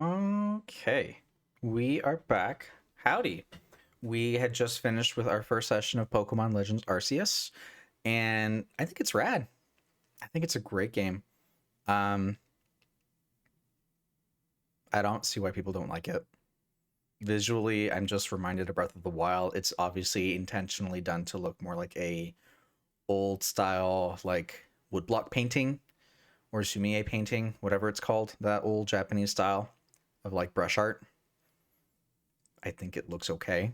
Okay, we are back. Howdy. We had just finished with our first session of Pokemon Legends Arceus, and I think it's rad. I think it's a great game. Um, I don't see why people don't like it. Visually, I'm just reminded of Breath of the Wild. It's obviously intentionally done to look more like a old style, like woodblock painting or sumie painting, whatever it's called, that old Japanese style of like brush art. I think it looks okay.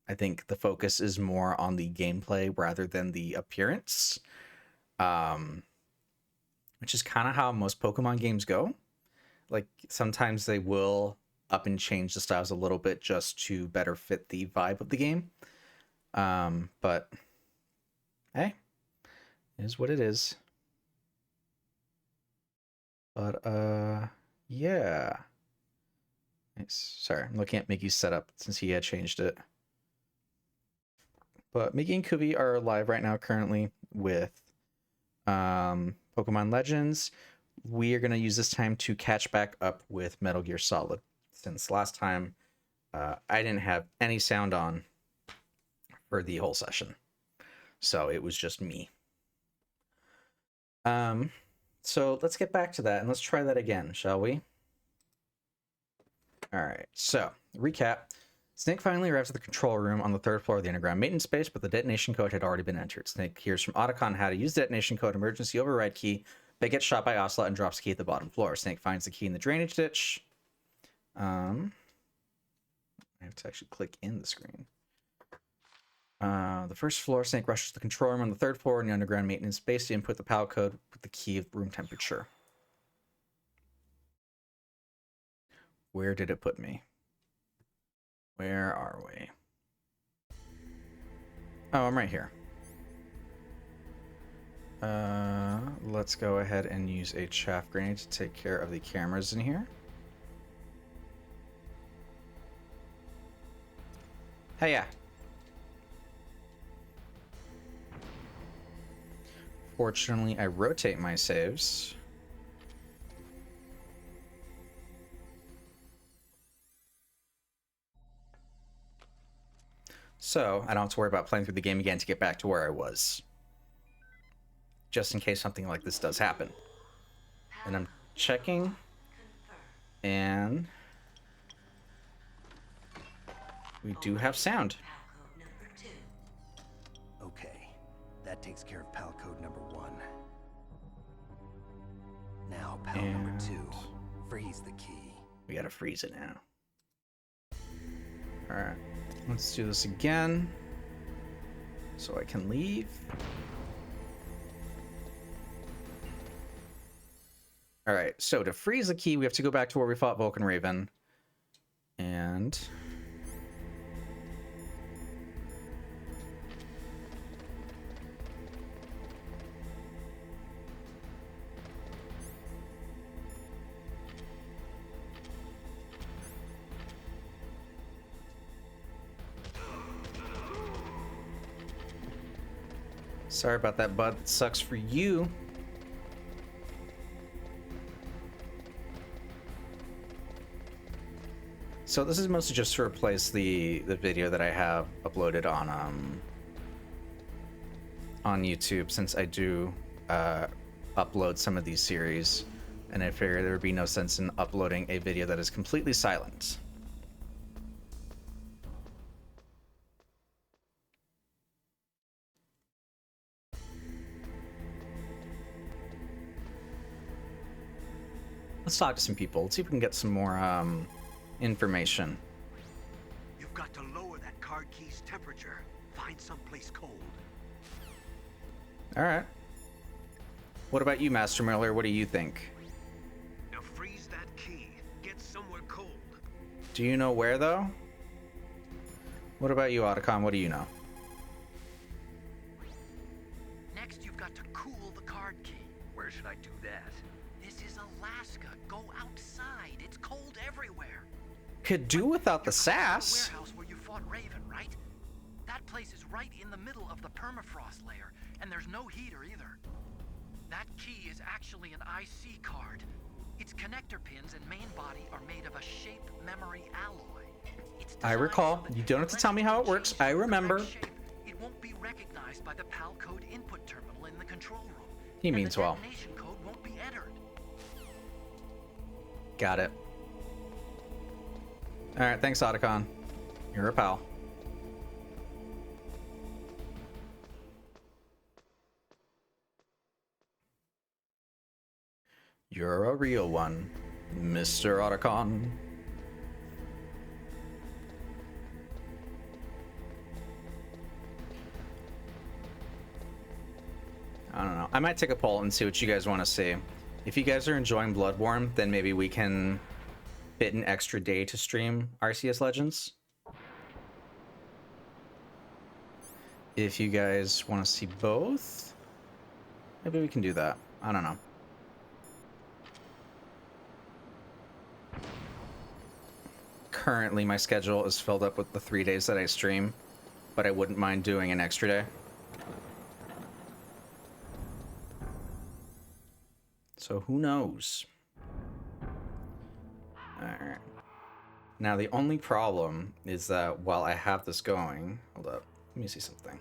I think the focus is more on the gameplay rather than the appearance, um, which is kind of how most Pokemon games go. Like sometimes they will up and change the styles a little bit just to better fit the vibe of the game. But hey, it is what it is. But yeah. Nice. Sorry, I'm looking at Miggy's setup since he had changed it. But Miggy and Kuvi are live right now currently with Pokemon Legends. We are going to use this time to catch back up with Metal Gear Solid. Since last time, I didn't have any sound on for the whole session. So it was just me. So let's get back to that and let's try that again, shall we? All right, so recap. Snake finally arrives at the control room on the third floor of the underground maintenance space, but the detonation code had already been entered. Snake hears from Otacon how to use the detonation code emergency override key, but gets shot by Ocelot and drops the key at the bottom floor. Snake finds the key in the drainage ditch. I have to actually click in the screen. The first floor, Snake rushes to the control room on the third floor in the underground maintenance space to input the PAL code with the key of room temperature. Where did it put me? Where are we? Oh, I'm right here. Let's go ahead and use a chaff grenade to take care of the cameras in here. Hey, yeah. Fortunately, I rotate my saves. So I don't have to worry about playing through the game again to get back to where I was. Just in case something like this does happen. And I'm checking. And we do have sound. Okay, that takes care of PAL code number 1. Now PAL number 2. Freeze the key. We gotta freeze it now. Alright, let's do this again. So I can leave. Alright, so to freeze the key, we have to go back to where we fought Vulcan Raven. And... sorry about that, bud. It sucks for you. So this is mostly just to replace the video that I have uploaded on YouTube, since I do upload some of these series, and I figured there would be no sense in uploading a video that is completely silent. Let's talk to some people. Let's see if we can get some more information. You've got to lower that card key's temperature. Find someplace cold. All right. What about you, Master Miller? What do you think? Now freeze that key. Get somewhere cold. Do you know where, though? What about you, Otacon? What do you know? Next, you've got to cool the card key. Where should I do that? This is Alaska. Go outside. It's cold everywhere. Could do without the You're close to sass. the warehouse where you fought Raven, right? That place is right in the middle of the permafrost layer, and there's no heater either. That key is actually an IC card. Its connector pins and main body are made of a shape memory alloy. It's I designed recall. so that You if don't have to tell me how it works. I remember. changes to the correct shape, it won't be recognized by the PAL code input terminal in the control room. He and means the well. detonation code won't be entered. Got it. Alright, thanks, Otacon. You're a pal. You're a real one, Mr. Otacon. I don't know. I might take a poll and see what you guys want to see. If you guys are enjoying Bloodborne, then maybe we can fit an extra day to stream RCS Legends. If you guys want to see both, maybe we can do that. I don't know. Currently, my schedule is filled up with the 3 days that I stream, but I wouldn't mind doing an extra day. So who knows? Alright. Now the only problem is that while I have this going... Hold up. Let me see something.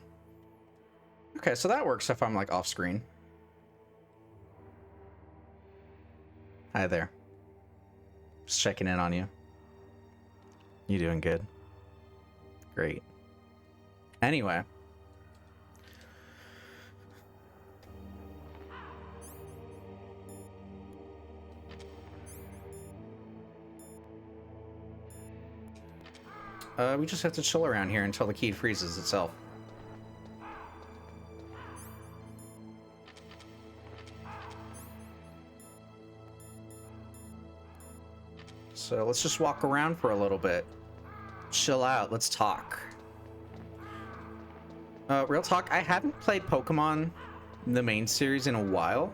Okay, so that works if I'm like off screen. Hi there. Just checking in on you. You doing good? Great. Anyway. We just have to chill around here until the key freezes itself. So let's just walk around for a little bit. Chill out, let's talk. Real talk, I haven't played Pokemon the main series in a while.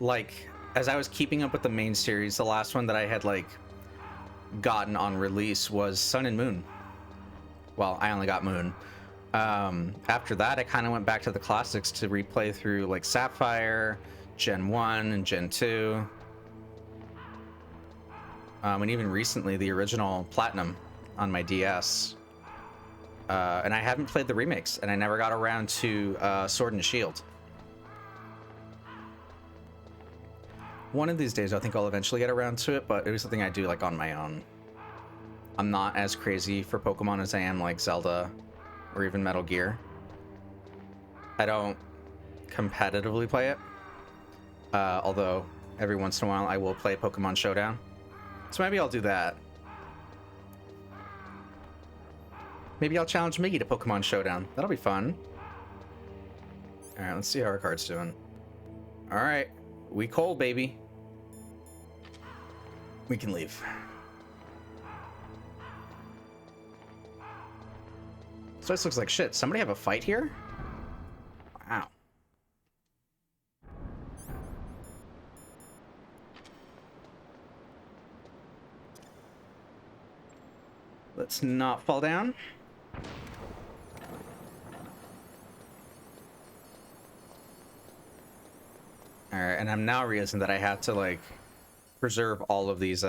Like, as I was keeping up with the main series, the last one that I had, like, gotten on release was Sun and Moon. Well, I only got Moon. After that, I kind of went back to the classics to replay through, like, Sapphire, Gen 1 and Gen 2. And even recently, the original Platinum on my DS. And I haven't played the remakes, and I never got around to Sword and Shield. One of these days, I think I'll eventually get around to it, but it was something I do like on my own. I'm not as crazy for Pokemon as I am like Zelda or even Metal Gear. I don't competitively play it, although every once in a while I will play Pokemon Showdown. So maybe I'll do that. Maybe I'll challenge Miggy to Pokemon Showdown. That'll be fun. Alright, let's see how our card's doing. Alright, we cold, baby. We can leave. So this looks like shit. Somebody have a fight here? Wow. Let's not fall down. Alright, and I'm now realizing that I have to, like, preserve all of these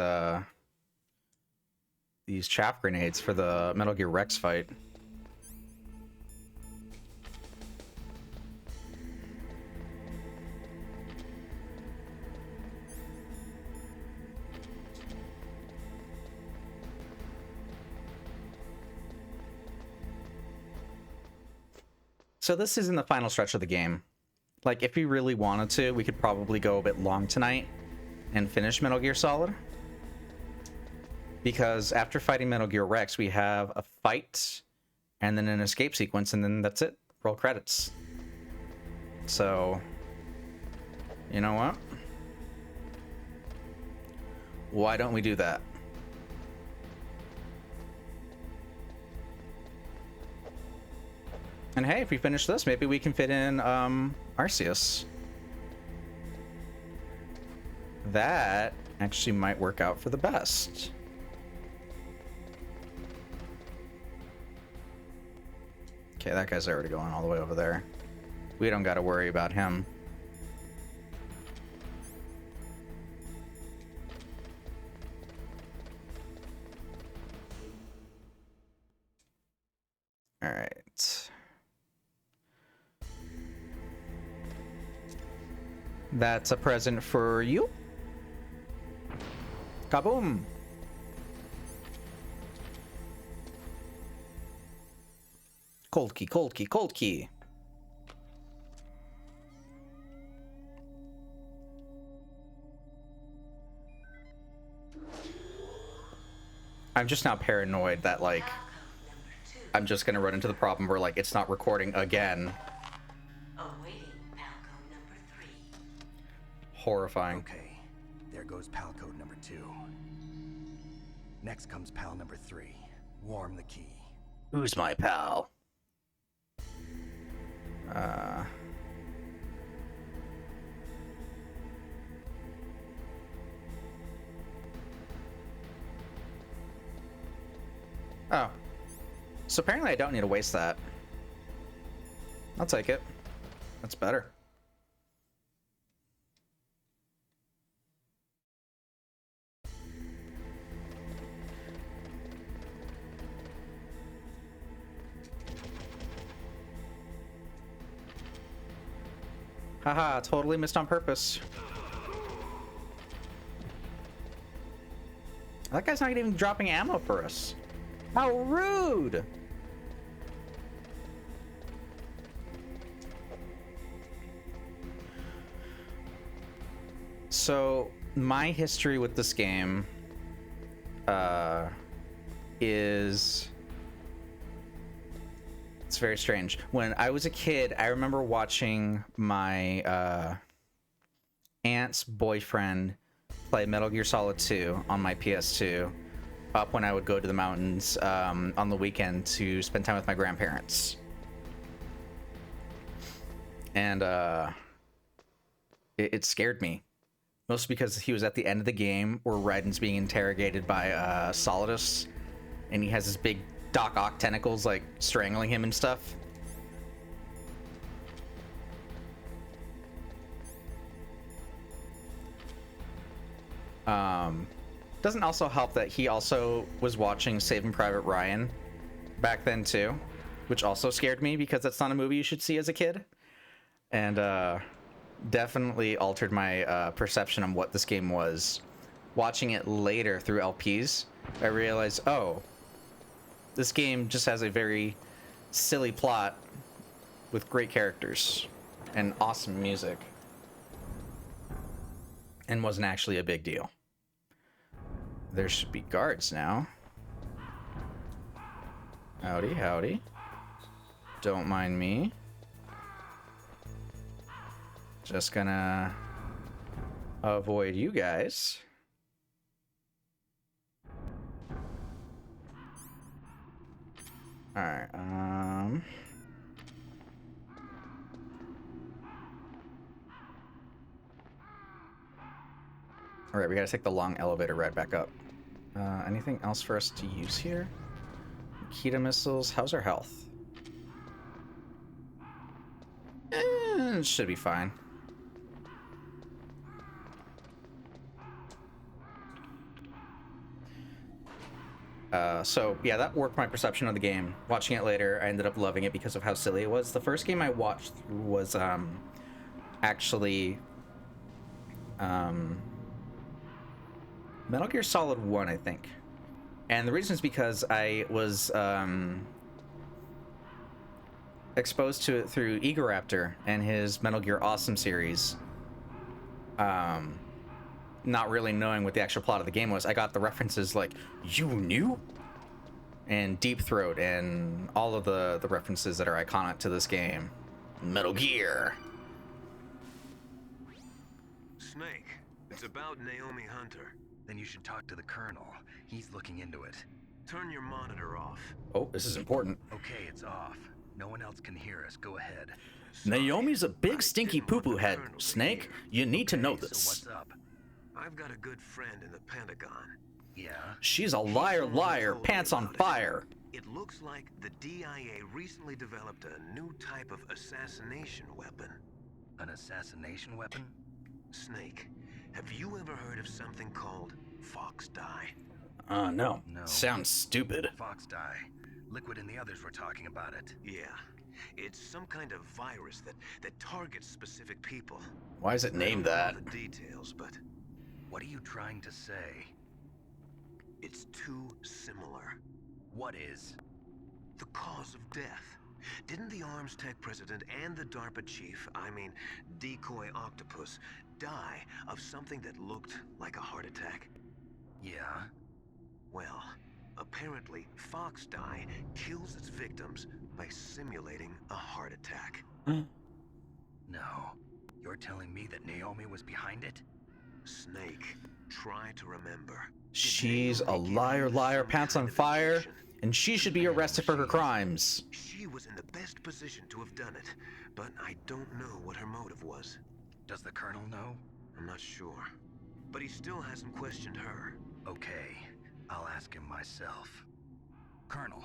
chaff grenades for the Metal Gear Rex fight. So this isn't the final stretch of the game. Like, if we really wanted to, we could probably go a bit long tonight and finish Metal Gear Solid. Because after fighting Metal Gear Rex, we have a fight and then an escape sequence, and then that's it. Roll credits. So, you know what? Why don't we do that? And hey, if we finish this, maybe we can fit in Arceus. That actually might work out for the best. Okay, that guy's already going all the way over there. We don't got to worry about him. All right. That's a present for you. Kaboom! Cold key, cold key, cold key. I'm just now paranoid that, like, I'm just gonna run into the problem where, like, it's not recording again. Awaiting Palco number 3. Horrifying. Okay, there goes pal code number 2. Next comes pal number 3. Warm the key. Who's my pal? Oh. So apparently I don't need to waste that. I'll take it. That's better. Haha, totally missed on purpose. That guy's not even dropping ammo for us. How rude! So, my history with this game is... It's very strange. When I was a kid, I remember watching my aunt's boyfriend play Metal Gear Solid 2 on my PS2 up when I would go to the mountains on the weekend to spend time with my grandparents. And it scared me. Mostly because he was at the end of the game where Raiden's being interrogated by Solidus, and he has his big Doc Ock tentacles like strangling him and stuff. Doesn't also help that he also was watching Saving Private Ryan back then too, which also scared me because that's not a movie you should see as a kid, and definitely altered my perception on what this game was. Watching it later through LPs, I realized, oh, this game just has a very silly plot with great characters and awesome music, and wasn't actually a big deal. There should be guards now. Howdy, howdy. Don't mind me. Just gonna avoid you guys. Alright, Alright, we gotta take the long elevator ride back up. Anything else for us to use here? Kita missiles. How's our health? It should be fine. So yeah, that worked my perception of the game. Watching it later, I ended up loving it because of how silly it was. The first game I watched was actually Metal Gear Solid 1, I think. And the reason is because I was exposed to it through Egoraptor and his Metal Gear Awesome series. Not really knowing what the actual plot of the game was. I got the references like, you knew? And Deep Throat and all of the references that are iconic to this game. Metal Gear. Snake, it's about Naomi Hunter. Then you should talk to the Colonel. He's looking into it. Turn your monitor off. Oh, this is important. Okay, it's off. No one else can hear us. Go ahead. Naomi's a big stinky poo-poo head. Snake, you need to know Okay, this. So what's up? I've got a good friend in the Pentagon. Yeah? She's a liar, liar, pants on fire. It looks like the DIA recently developed a new type of assassination weapon. An assassination weapon? Snake, have you ever heard of something called Fox Die? No. No. Sounds stupid. Fox die. Liquid and the others were talking about it. Yeah. It's some kind of virus that targets specific people. Why is it named I that? don't know the details, but What are you trying to say? it's too similar. What is? The cause of death. Didn't the Arms Tech president and the DARPA chief, I mean, Decoy Octopus, die of something that looked like a heart attack? Yeah. Well, apparently, Fox Die kills its victims by simulating a heart attack. No. You're telling me that Naomi was behind it? Snake, try to remember. Did She's a Naomi give liar, you liar, some pants kind on of fire, injection? and she should be arrested for her crimes. She was in the best position to have done it, but I don't know what her motive was. Does the Colonel know? I'm not sure. But he still hasn't questioned her. Okay, I'll ask him myself. Colonel,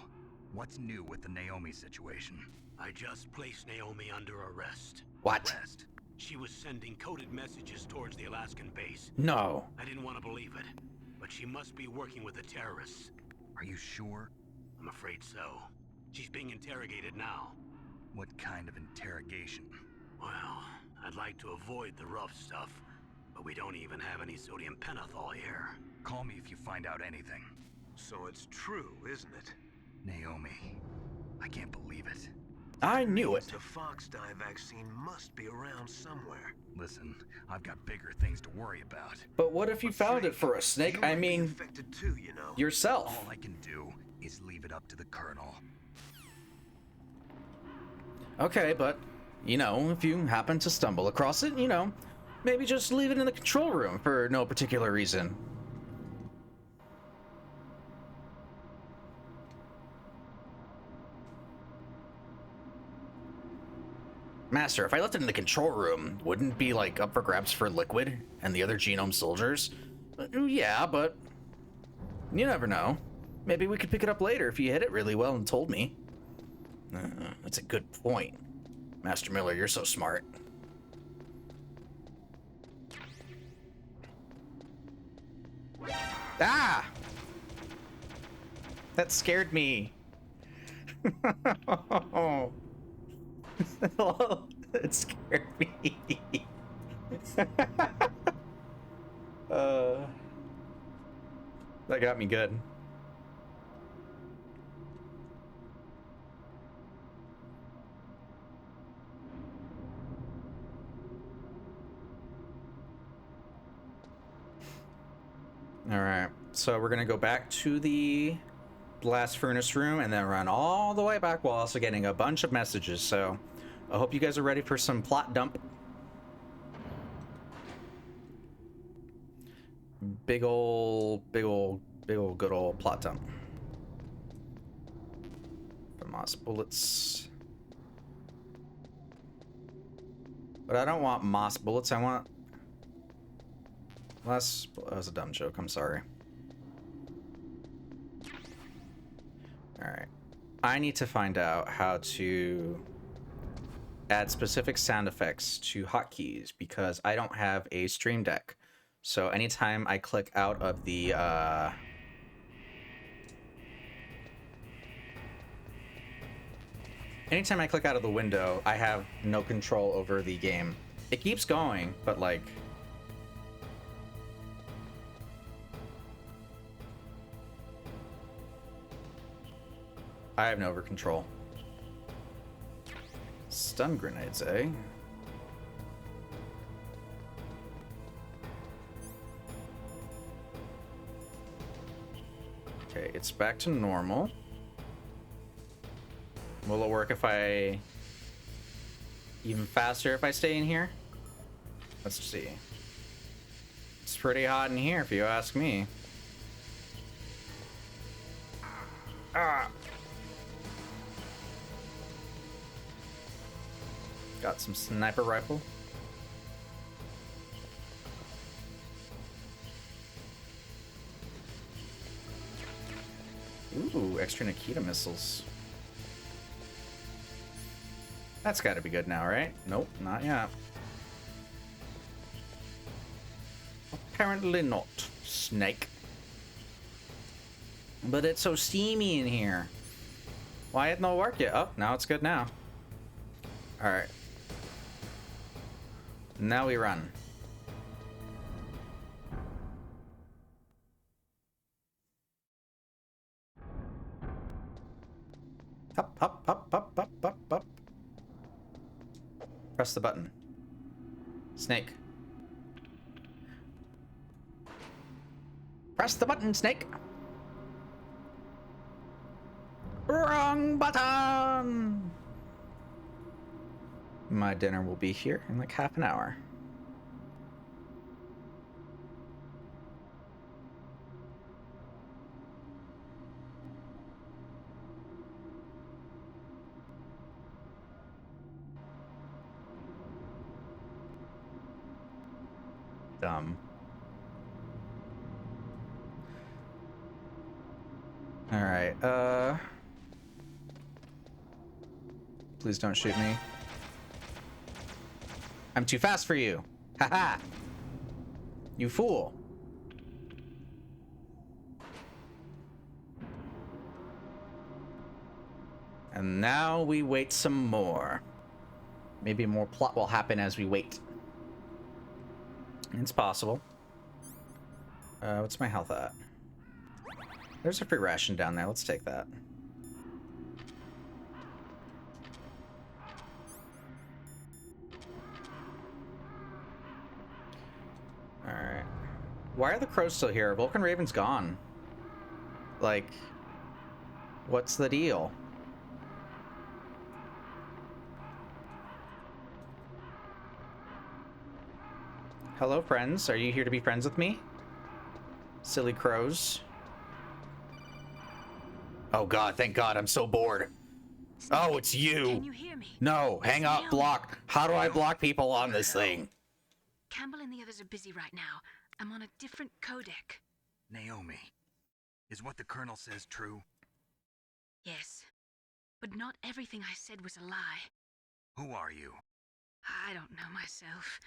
what's new with the Naomi situation? I just placed Naomi under arrest. What? Arrest? She was sending coded messages towards the Alaskan base. No. I didn't want to believe it, but she must be working with the terrorists. Are you sure? I'm afraid so. She's being interrogated now. What kind of interrogation? Well, I'd like to avoid the rough stuff, but we don't even have any sodium pentothal here. Call me if you find out anything. So it's true, isn't it? Naomi, I can't believe it. I knew it. The Fox Die vaccine must be around somewhere. Listen, I've got bigger things to worry about. But what if you found it for us, Snake? You I might be mean, infected too, you know. yourself. All I can do is leave it up to the Colonel. Okay, but, you know, if you happen to stumble across it, you know, maybe just leave it in the control room for no particular reason. Master, if I left it in the control room, wouldn't it be, like, up for grabs for Liquid and the other Genome soldiers? Yeah, but you never know. Maybe we could pick it up later if you hit it really well and told me. That's a good point. Master Miller, you're so smart. Ah! That scared me. It scared me. That got me good. All right, so we're gonna go back to the blast furnace room and then run all the way back while also getting a bunch of messages. So I hope you guys are ready for some plot dump. Big ol' good old plot dump. The moss bullets. But I don't want moss bullets, I want less. That was a dumb joke, I'm sorry. Alright. I need to find out how to add specific sound effects to hotkeys because I don't have a Stream Deck. So anytime I click out of the anytime I click out of the window, I have no control over the game. It keeps going, but like I have no over control. Stun grenades, eh? Okay, it's back to normal. Will it work if I... even faster if I stay in here? Let's see. It's pretty hot in here if you ask me. Ah! Got some sniper rifle. Ooh, extra Nikita missiles. That's got to be good now, right? Nope, not yet. Apparently not, Snake. But it's so steamy in here. Why it no work yet? Oh, now it's good now. Alright. Now we run. Up, up, up, up, up, up, up. Press the button. Snake. Press the button, Snake. Wrong button! My dinner will be here in like half an hour. Dumb. Alright, please don't shoot me. I'm too fast for you. Haha. You fool. And now we wait some more. Maybe more plot will happen as we wait. It's possible. What's my health at? There's a free ration down there. Let's take that. Alright. Why are the crows still here? Vulcan Raven's gone. Like, what's the deal? Hello, friends. Are you here to be friends with me? Silly crows. Oh god, thank god, I'm so bored. Oh, it's you. Can you hear me? No, hang up, block. How do I block people on this thing? Campbell and the others are busy right now. I'm on a different codec. Naomi, is what the Colonel says true? Yes. But not everything I said was a lie. Who are you? I don't know myself.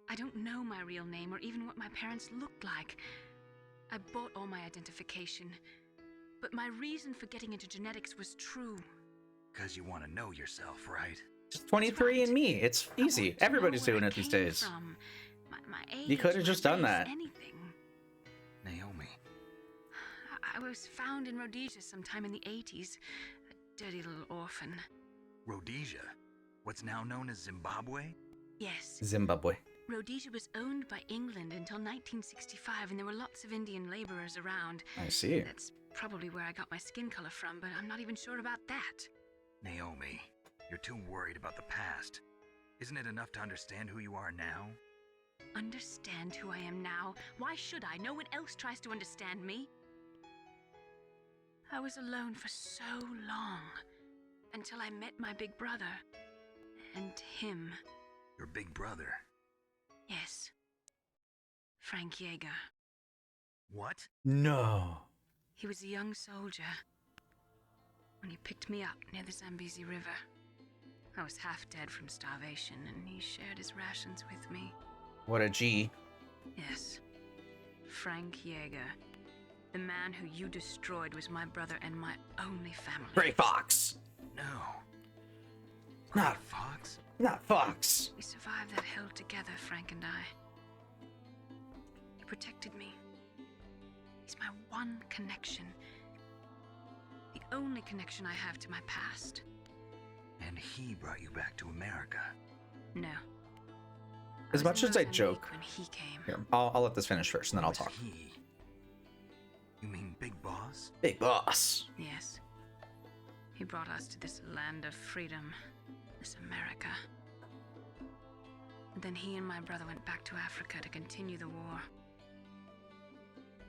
I don't know my real name or even what my parents looked like. I bought all my identification. But my reason for getting into genetics was true. Because you want to know yourself, right? Just 23 and me. It's easy. Everybody's doing it these days. My age, You could have just done race, that. Anything. Naomi. I was found in Rhodesia sometime in the 80s. A dirty little orphan. Rhodesia? What's now known as Zimbabwe? Yes. Zimbabwe. Rhodesia was owned by England until 1965, and there were lots of Indian laborers around. I see. That's probably where I got my skin color from, but I'm not even sure about that. Naomi, you're too worried about the past. Isn't it enough to understand who you are now? Understand who I am now? Why should I? No one else tries to understand me. I was alone for so long, until I met my big brother. And him. Your big brother? Yes. Frank Yeager. What? No. He was a young soldier when he picked me up near the Zambezi River. I was half dead from starvation, and he shared his rations with me. What a G. Yes. Frank Yeager. The man who you destroyed was my brother and my only family. Gray Fox. No. Not Gray Fox? Not Fox. We survived that hell together, Frank and I. He protected me. He's my one connection. The only connection I have to my past. And he brought you back to America. No. As much as I Mozambique joke. when he came. Here, I'll let this finish first, and then I'll Was talk. He? You mean Big Boss? Big boss. Yes. He brought us to this land of freedom. This America. And then he and my brother went back to Africa to continue the war.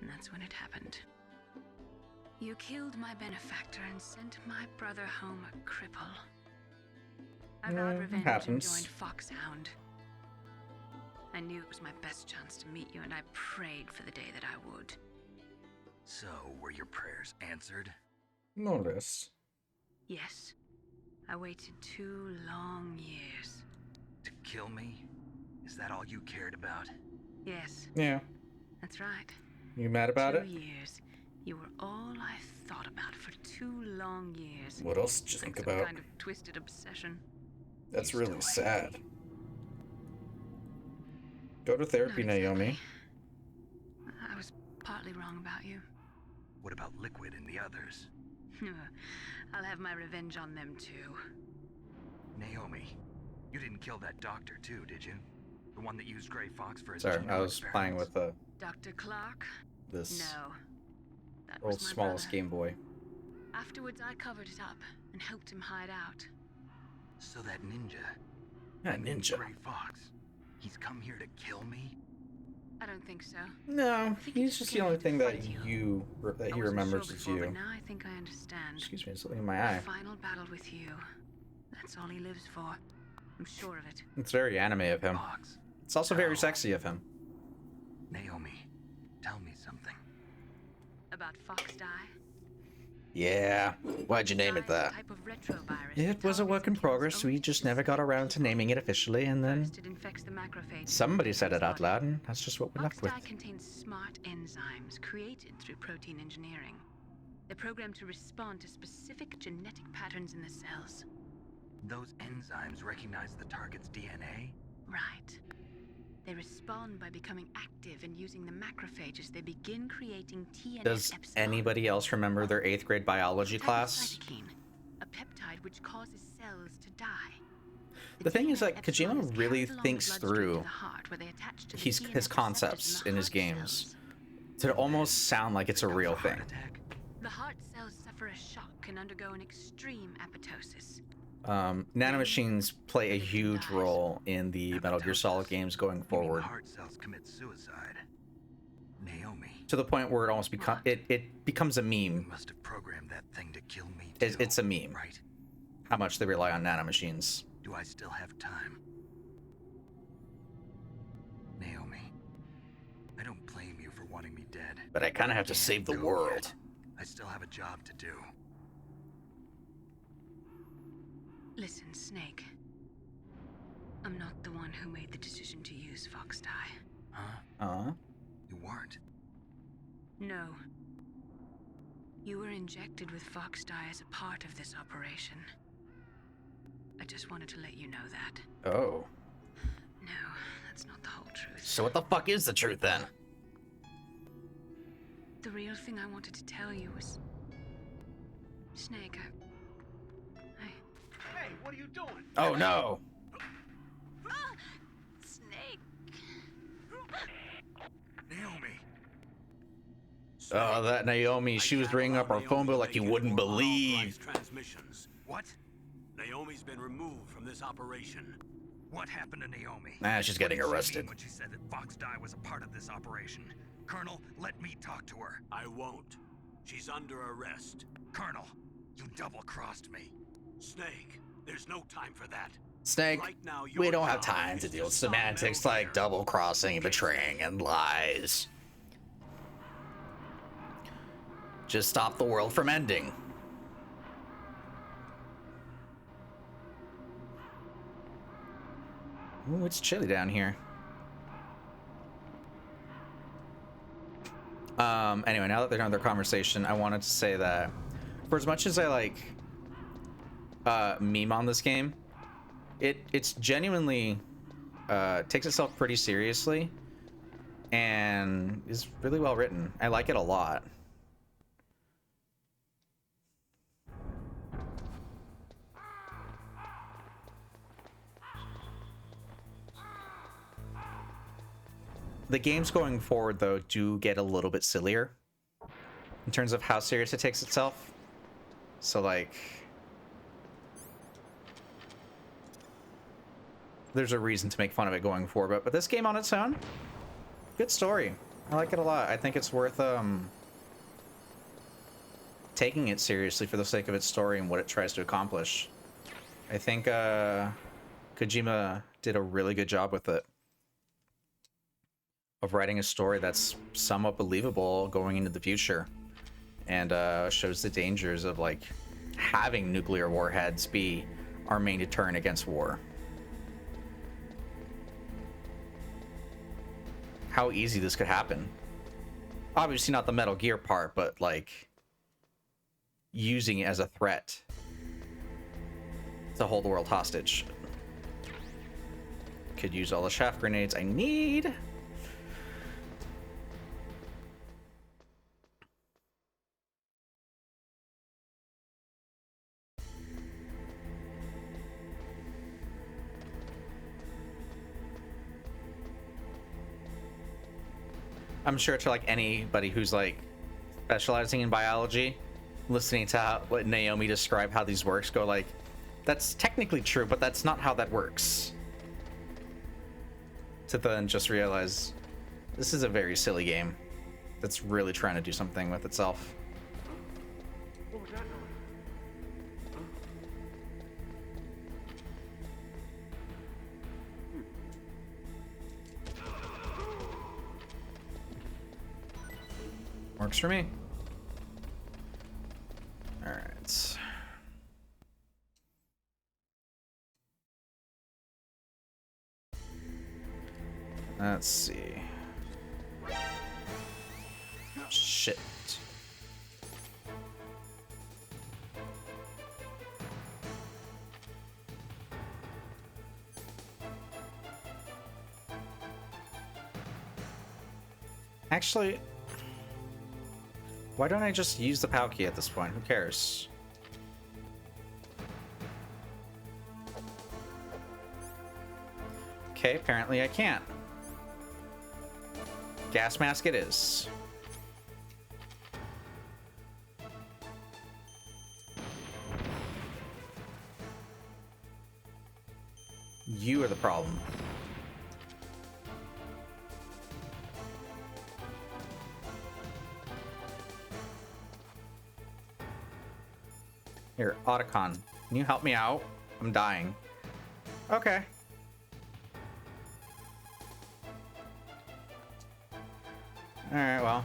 And that's when it happened. You killed my benefactor and sent my brother home a cripple. I vowed It revenge and happens. joined Foxhound. I knew it was my best chance to meet you, and I prayed for the day that I would. So, were your prayers answered? Notice. Yes. I waited 2 long years. To kill me? Is that all you cared about? Yes, Yeah. that's right. You mad about 2 it? years. You were all I thought about for 2 long years. What else did you think Some about? kind of twisted obsession. That's You really still hate sad. Go to therapy, Not exactly. Naomi. I was partly wrong about you. What about Liquid and the others? I'll have my revenge on them too. Naomi, you didn't kill that doctor too, did you? The one that used Gray Fox for his Sorry, I genetic was playing experiments? with Dr. Clark? this No. That was world's my smallest brother. Game Boy. Afterwards, I covered it up and helped him hide out. So that ninja, Yeah, that named ninja. Gray Fox, he's come here to kill me? I don't think so. No, think he's he just came the only to thing that fight you. that I he wasn't remembers sure is before, you. But now I think I understand. Excuse me, there's something in my The eye. final battle with you. That's all he lives for. I'm sure of it. It's very anime of him. Fox, It's also very Ow. sexy of him. Naomi, tell me something. About Fox Die? Yeah. Why'd you name Dye it is a that? type of retrovirus It that was a targets work in and kills progress. We only just never got around to naming it officially, and then First, it infects the macrophages. somebody said it out loud, and that's just what we're left with. Fox dye contains smart enzymes created through protein engineering. They're programmed to respond to specific genetic patterns in the cells. Those enzymes recognize the target's DNA? Right. They respond by becoming active and using the macrophages. They begin creating TNF Does epsilon. anybody else remember their 8th grade biology Type of class? cytokine, a peptide which causes cells to die. The thing is, TNF like, epsilon Kojima is really carried along the thinks bloodstream to through the heart, where they attach to the his TNF concepts receptors in the in his heart games cells. to almost sound like it's a Becomes real heart thing. attack? The heart cells suffer a shock and undergo an extreme apoptosis. Nanomachines play a huge role in the Metal Gear Solid Apoptosis. games going You mean forward, the heart cells commit suicide? Naomi, to the point where it almost it becomes a you meme. must have programmed that thing to kill me too. It's a meme. Right? How much they rely on nanomachines. Do I still have time? Naomi, I don't blame you for wanting me dead. But I kind of have to Can't save the go world. yet. I still have a job to do. Listen, Snake. I'm not the one who made the decision to use Fox Dye. Huh? You weren't. No. You were injected with Fox Dye as a part of this operation. I just wanted to let you know that. Oh. No, that's not the whole truth. So what the fuck is the truth then? The real thing I wanted to tell you was... Snake, Hey, what are you doing? Oh no. Snake! Naomi! Oh, that Naomi. She was ringing up our phone bill like you wouldn't believe. Transmissions. What? Naomi's been removed from this operation. What happened to Naomi? Nah, she's getting What did she arrested. mean when she said that Fox Dye was a part of this operation? Colonel, let me talk to her. I won't. She's under arrest. Colonel, you double-crossed me. Snake, there's no time for that. Snake, Right now, we your don't have job time is to deal with stop semantics Metal like Gear. double-crossing, betraying, and lies. Just stop the world from ending. Ooh, it's chilly down here. Anyway, now that they're done with their conversation, I wanted to say that for as much as I like meme on this game, it's genuinely takes itself pretty seriously and is really well written. I like it a lot. The games going forward, though, do get a little bit sillier in terms of how serious it takes itself. So, like, there's a reason to make fun of it going forward. But this game on its own, good story. I like it a lot. I think it's worth taking it seriously for the sake of its story and what it tries to accomplish. I think Kojima did a really good job with it, of writing a story that's somewhat believable going into the future, and shows the dangers of like having nuclear warheads be our main deterrent against war. How easy this could happen. Obviously not the Metal Gear part, but like using it as a threat to hold the world hostage. Could use all the shaft grenades I need. I'm sure to like anybody who's like specializing in biology, listening to what Naomi described how these works, go like, that's technically true, but that's not how that works. To then just realize this is a very silly game that's really trying to do something with itself. What was that noise? Works for me. All right. Let's see. Shit. Actually, why don't I just use the POW key at this point? Who cares? Okay, apparently I can't. Gas mask it is. You are the problem. Here, Otacon, can you help me out? I'm dying. Okay. Alright, well,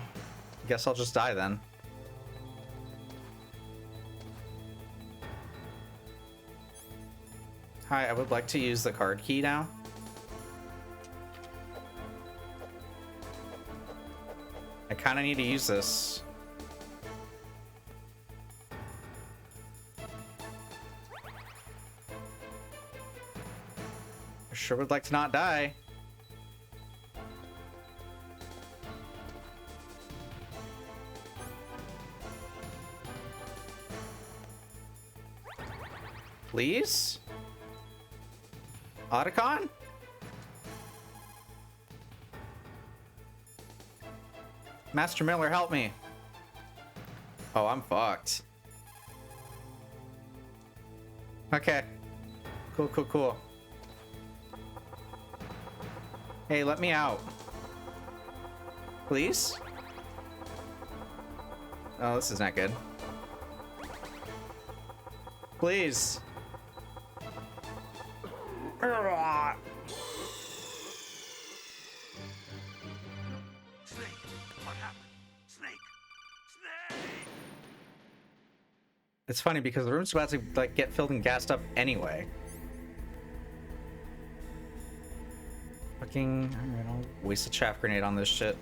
guess I'll just die then. Hi, I would like to use the card key now. I kind of need to use this. I sure would like to not die. Please? Otacon? Master Miller, help me. Oh, I'm fucked. Okay. Cool, cool, cool. Hey, let me out. Please? Oh, this is not good. Please. Snake, what happened? Snake! Snake! It's funny because the room's about to like get filled and gassed up anyway. Fucking, alright, I'll waste a chaff grenade on this shit.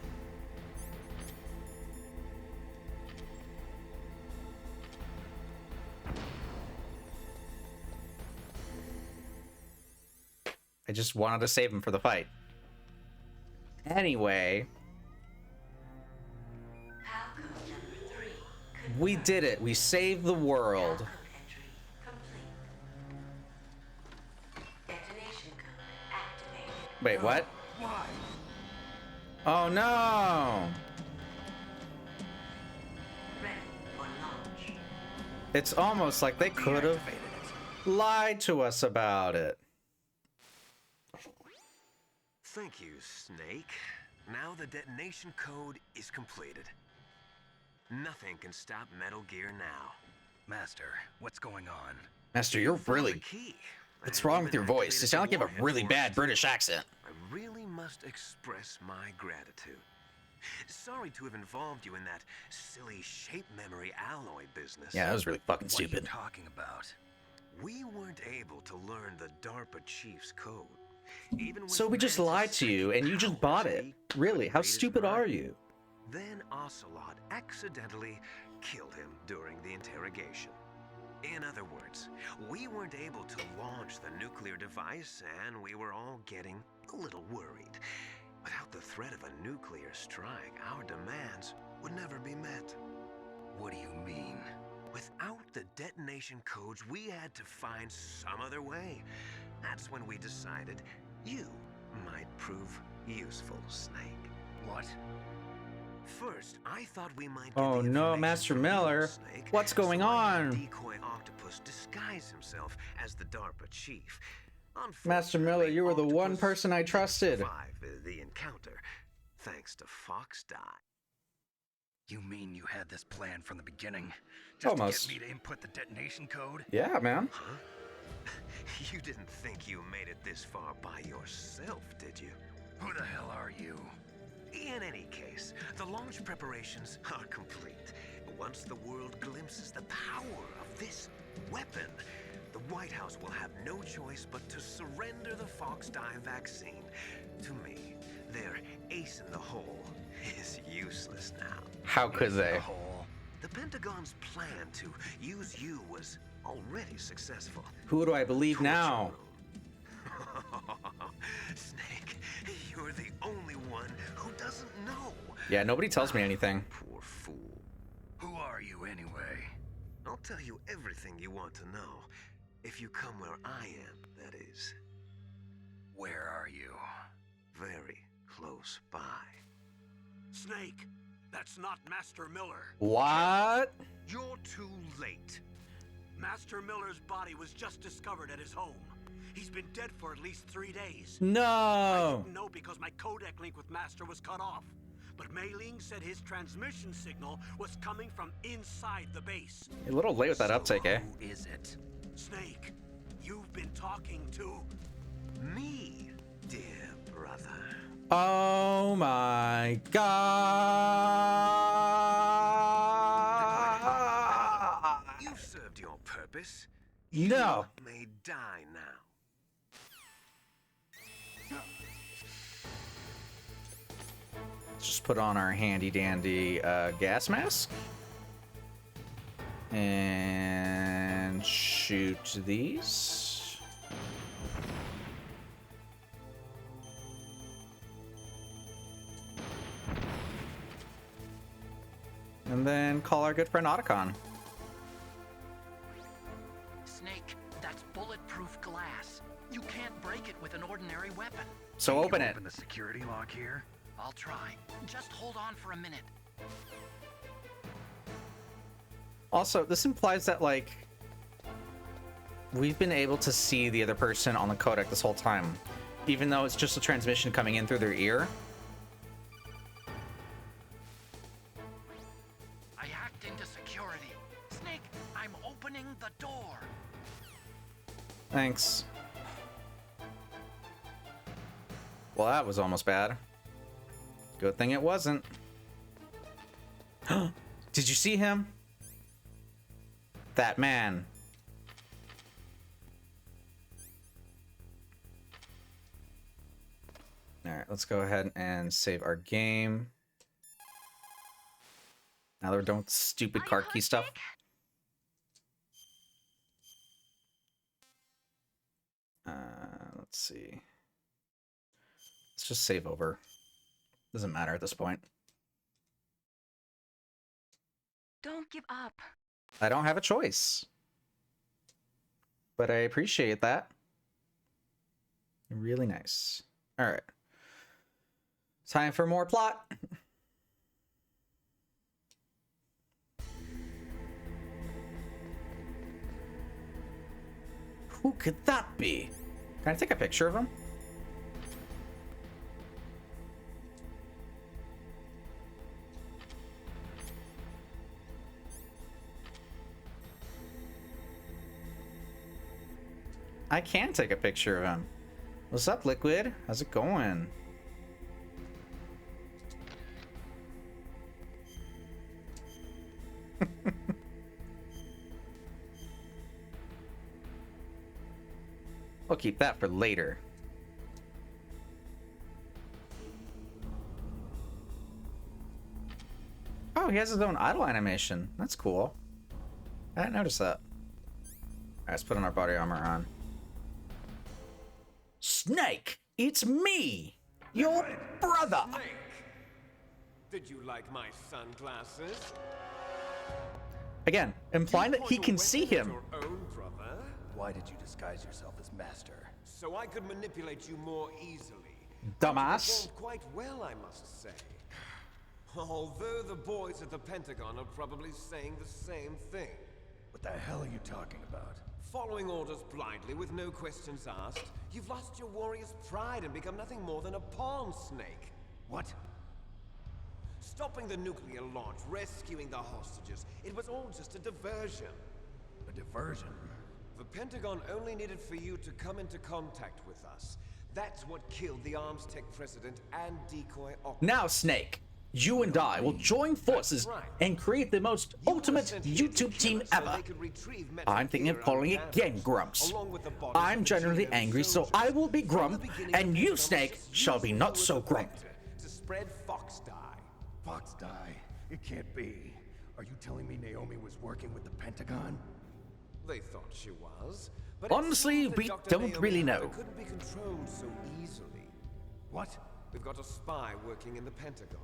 I just wanted to save him for the fight. Anyway. We did it. We saved the world. Wait, what? Why? Oh no! It's almost like they could have lied to us about it. Thank you, Snake. Now the detonation code is completed. Nothing can stop Metal Gear now. Master, what's going on? Master, you're Found the really... key. What's and wrong even with your voice? You activated sound like you the have a really warhead bad for us. British accent. I really must express my gratitude. Sorry to have involved you in that silly shape memory alloy business. Yeah, that was really fucking What are you stupid. talking about? We weren't able to learn the DARPA chief's code. Even with So we just Mantis' lied to you and you just powers, bought it. we Really? How upgraded stupid mine. are you? Then Ocelot accidentally killed him during the interrogation. In other words, we weren't able to launch the nuclear device, and we were all getting a little worried. Without the threat of a nuclear strike, our demands would never be met. What do you mean? Without the detonation codes, we had to find some other way. That's when we decided you might prove useful, Snake. What? First, I thought we might get Oh the no, information Master from you, Miller. Snake. What's going So I had on? Decoy Octopus disguise himself as the DARPA chief. Master Miller, you were the one Octopus person I trusted. survived the encounter, thanks to Fox Die. You mean you had this plan from the beginning? Just Almost. to get me to input the detonation code? Yeah, man. Huh? You didn't think you made it this far by yourself, did you? Who the hell are you? In any case, the launch preparations are complete. Once the world glimpses the power of this weapon, the White House will have no choice but to surrender the Fox Die vaccine to me. Their ace in the hole is useless now. How could they? The hole. The Pentagon's plan to use you was already successful. Who do I believe now? Snake, you're the only one who doesn't know. Yeah, nobody tells me anything. Poor fool. Who are you anyway? I'll tell you everything you want to know. If you come where I am, that is. Where are you? Very close by. Snake, that's not Master Miller. What? You're too late. Master Miller's body was just discovered at his home. He's been dead for at least 3 days. I No. didn't know because my codec link with Master was cut off. But Mei Ling said his transmission signal was coming from inside the base. A little late with that uptake, eh? Who is it? Snake, you've been talking to... Me, dear brother. Oh my god. You've served your purpose. No. You may die now. Let's just put on our handy dandy gas mask. And shoot these. And then call our good friend Otacon. Snake, that's bulletproof glass. You can't break it with an ordinary weapon. So Can you open it. Open the security lock here. I'll try. Just hold on for a minute. Also, this implies that, like, we've been able to see the other person on the codec this whole time, even though it's just a transmission coming in through their ear. I hacked into security. Snake, I'm opening the door. Thanks. Well, that was almost bad. Good thing it wasn't. Did you see him? That man. Alright, let's go ahead and save our game. Now that we're done with stupid card key stuff. Let's see. Let's just save over. Doesn't matter at this point. Don't give up. I don't have a choice. But I appreciate that. Really nice. All right. Time for more plot. Who could that be? Can I take a picture of him? I can take a picture of him. What's up, Liquid? How's it going? We'll keep that for later. Oh, he has his own idle animation. That's cool. I didn't notice that. Alright, let's put on our body armor on. Snake! It's me! Your brother! Snake! Did you like my sunglasses? Again, implying that he can see him. Your own brother? Why did you disguise yourself as master? So I could manipulate you more easily. Dumbass. You performed quite well, I must say. Although the boys at the Pentagon are probably saying the same thing. What the hell are you talking about? Following orders blindly with no questions asked, you've lost your warrior's pride and become nothing more than a pawn, Snake. What? Stopping the nuclear launch, rescuing the hostages, it was all just a diversion. A diversion? The Pentagon only needed for you to come into contact with us. That's what killed the Armstech president and decoy Octopus. Now, Snake, you and I will join forces and create the most ultimate YouTube team ever. I'm thinking of calling it Game Grumps. I'm generally angry, so I will be Grump, and you, Snake, shall be not so Grump. To spread Fox Dye. Fox Dye? It can't be. Are you telling me Naomi was working with the Pentagon? They thought she was, but Honestly, it seems that we Dr. don't Naomi really know. Hunter couldn't be controlled so easily. What? We've got a spy working in the Pentagon.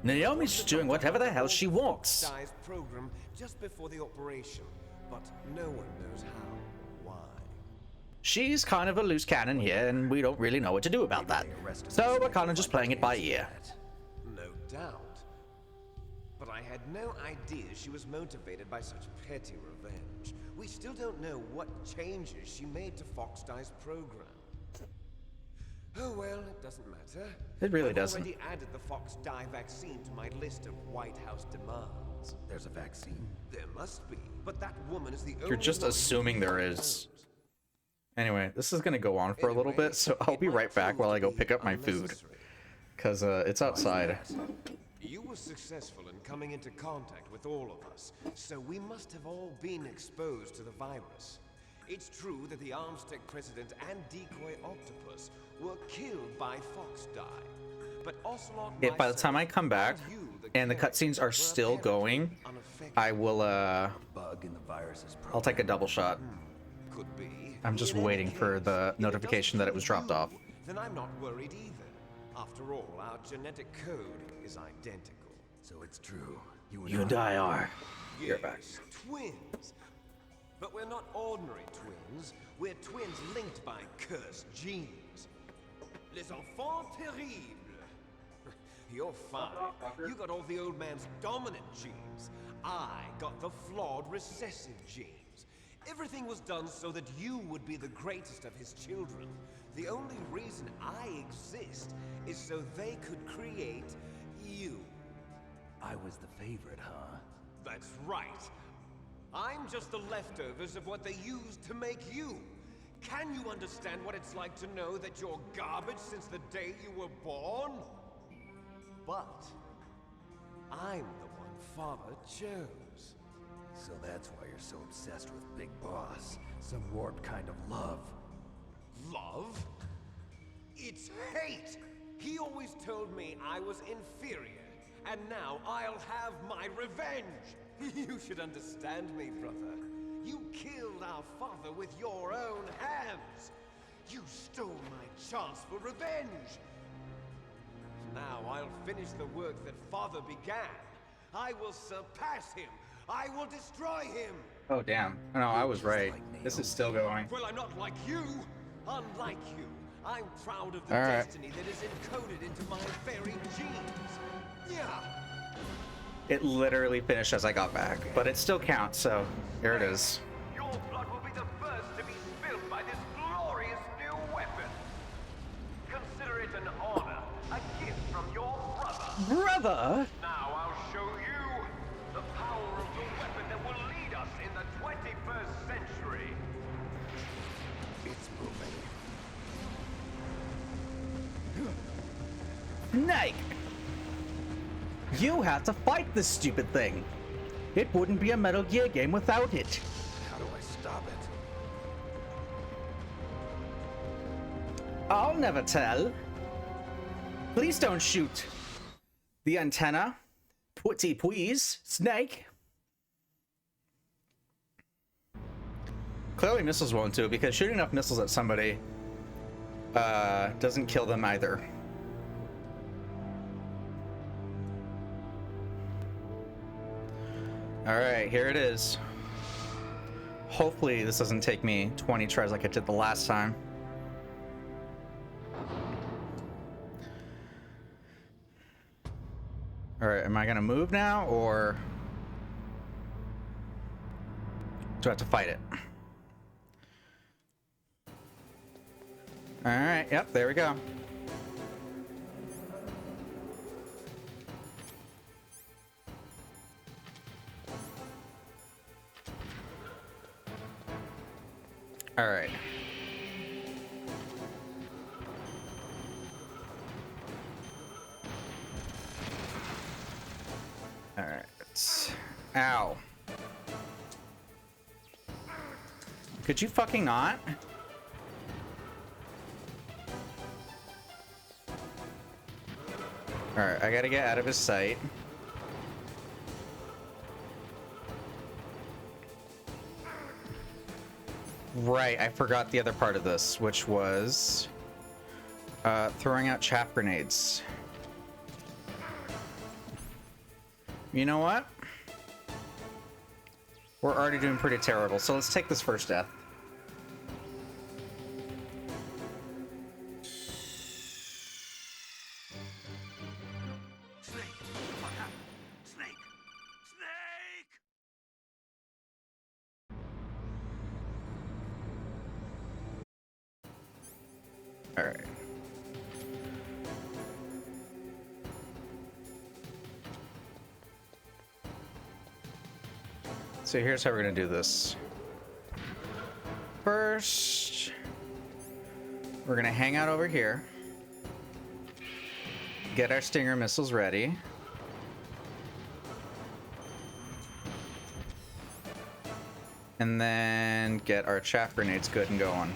Naomi's doing whatever the hell she wants. Dye's program just before the operation, but no one knows how or why. She's kind of a loose cannon here, and we don't really know what to do about that. So we're kind of just playing it by ear. No doubt. But I had no idea she was motivated by such petty revenge. We still don't know what changes she made to Fox Dye's program. Oh well, it doesn't matter. It really I've doesn't. already added the Fox Dye vaccine to my list of White House demands. There's a vaccine? There must be, but that woman is the only You're just one who assuming there knows. is. Anyway, this is gonna go on for a little bit, so I'll be right back while I go pick up my food. Because it's outside. You were successful in coming into contact with all of us, so we must have all been exposed to the virus. It's true that the Armstech president and decoy Octopus were killed by Fox Dye, but Ocelot, If by the time I come back and you, and the carrier, cutscenes are were still apparently going, unaffected. I will Bug in the virus's program. I'll take a double shot. Could be. I'm just In any waiting for case, the if it notification doesn't that it was kill dropped you, off. Then I'm not worried either. After all, our genetic code is identical. So it's true. You You and I are. You're back. Yes, twins. But we're not ordinary twins. We're twins linked by cursed genes. Les enfants terribles. You're fine. You got all the old man's dominant genes. I got the flawed recessive genes. Everything was done so that you would be the greatest of his children. The only reason I exist is so they could create you. I was the favorite, huh? That's right. I'm just the leftovers of what they used to make you. Can you understand what it's like to know that you're garbage since the day you were born? But I'm the one Father chose. So that's why you're so obsessed with Big Boss. Some warped kind of love. Love? It's hate! He always told me I was inferior, and now I'll have my revenge! You should understand me, brother. You killed our father with your own hands! You stole my chance for revenge! Now I'll finish the work that Father began. I will surpass him! I will destroy him! Oh damn. No, I was right. This is still going. Well, I'm not like you! Unlike you, I'm proud of the All right. destiny that is encoded into my very genes. Yeah! It literally finished as I got back, but it still counts, so here it is. Your blood will be the first to be spilled by this glorious new weapon. Consider it an honor, a gift from your brother. Brother? Now I'll show you the power of the weapon that will lead us in the 21st century. It's moving. Snake! You have to fight this stupid thing. It wouldn't be a Metal Gear game without it. How do I stop it? I'll never tell. Please don't shoot. The antenna Putty please, Snake. Clearly missiles won't do, because shooting enough missiles at somebody doesn't kill them either. Alright, here it is. Hopefully this doesn't take me 20 tries like I did the last time. Alright, am I gonna move now, or do I have to fight it? Alright, yep, there we go. Alright. Alright. Ow. Could you fucking not? Alright, I gotta get out of his sight. Right, I forgot the other part of this, which was throwing out chaff grenades. You know what? We're already doing pretty terrible, so let's take this first death. Snake! What happened? Snake! Snake! All right. So here's how we're gonna do this. First, we're gonna hang out over here, get our Stinger missiles ready. And then get our chaff grenades good and going.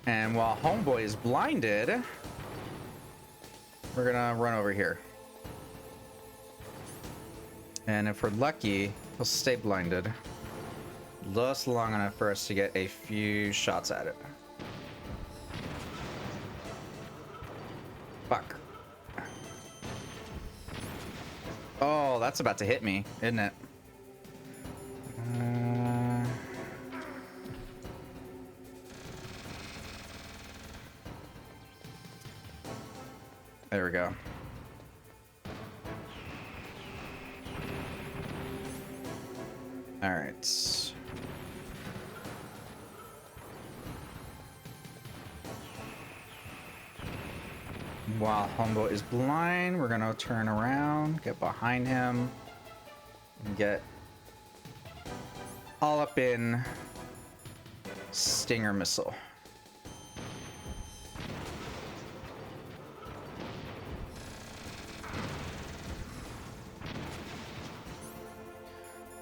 And while Homeboy is blinded, we're gonna run over here. And if we're lucky, he'll stay blinded just long enough for us to get a few shots at it. Fuck. Oh, that's about to hit me, isn't it? There we go. All right. While Homeboy is blind, we're gonna turn around, get behind him, and get all up in Stinger missile.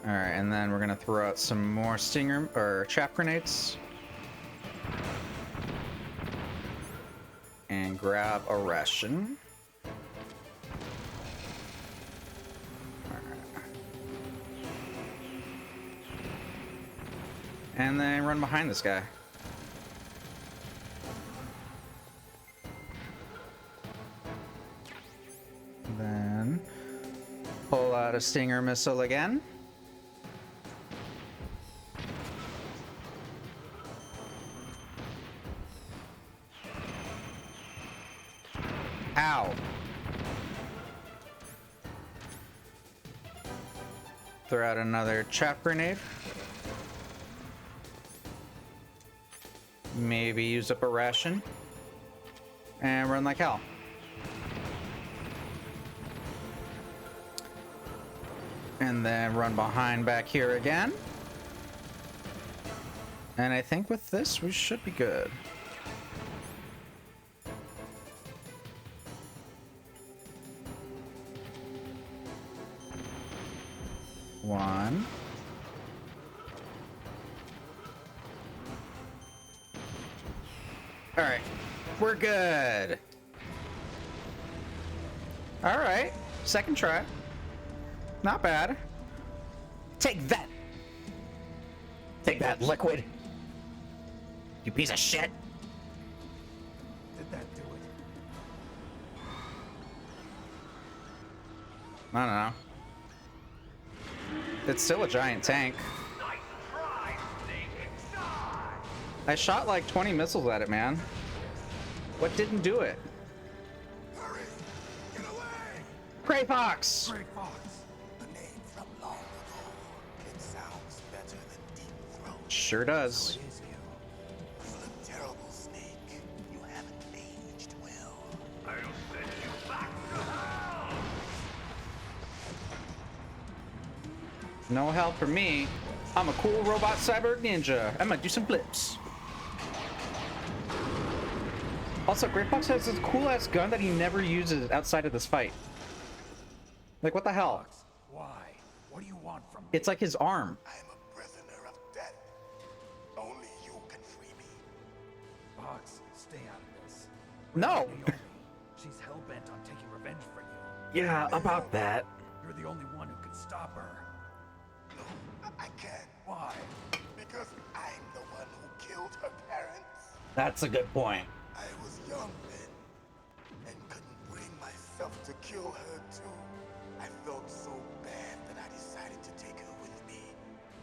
All right, and then we're gonna throw out some more Stinger or chaff grenades. And grab a ration. Alright. And then run behind this guy. Then pull out a Stinger missile again. Ow. Throw out another chaff grenade. Maybe use up a ration. And run like hell. And then run behind back here again. And I think with this, we should be good. One. All right, we're good. All right, second try. Not bad. Take that. Take that, Liquid. You piece of shit. Did that do it? I don't know. It's still a giant tank. Nice try, Snake. Die! I shot like 20 missiles at it, man. What didn't do it? Hurry! Get away! Gray Fox! Gray Fox. A name from long ago. It sounds better than Deep Throat. Sure does. So it is you. You're a terrible snake. You haven't aged well. I'll send you back to hell! No help for me. I'm a cool robot cyber ninja. I'm gonna do some flips. Also, Gray Fox has this cool ass gun that he never uses outside of this fight. Like, what the hell? Why? What do you want from me? It's like his arm. I am a prisoner of death. Only you can free me. Fox, stay out of this. No! Naomi, she's hell-bent on taking revenge for you. Yeah, about that. You're the only one who can stop her. No, I can't. Why? Because I'm the one who killed her parents. That's a good point. I was young then, and couldn't bring myself to kill her too. I felt so bad that I decided to take her with me.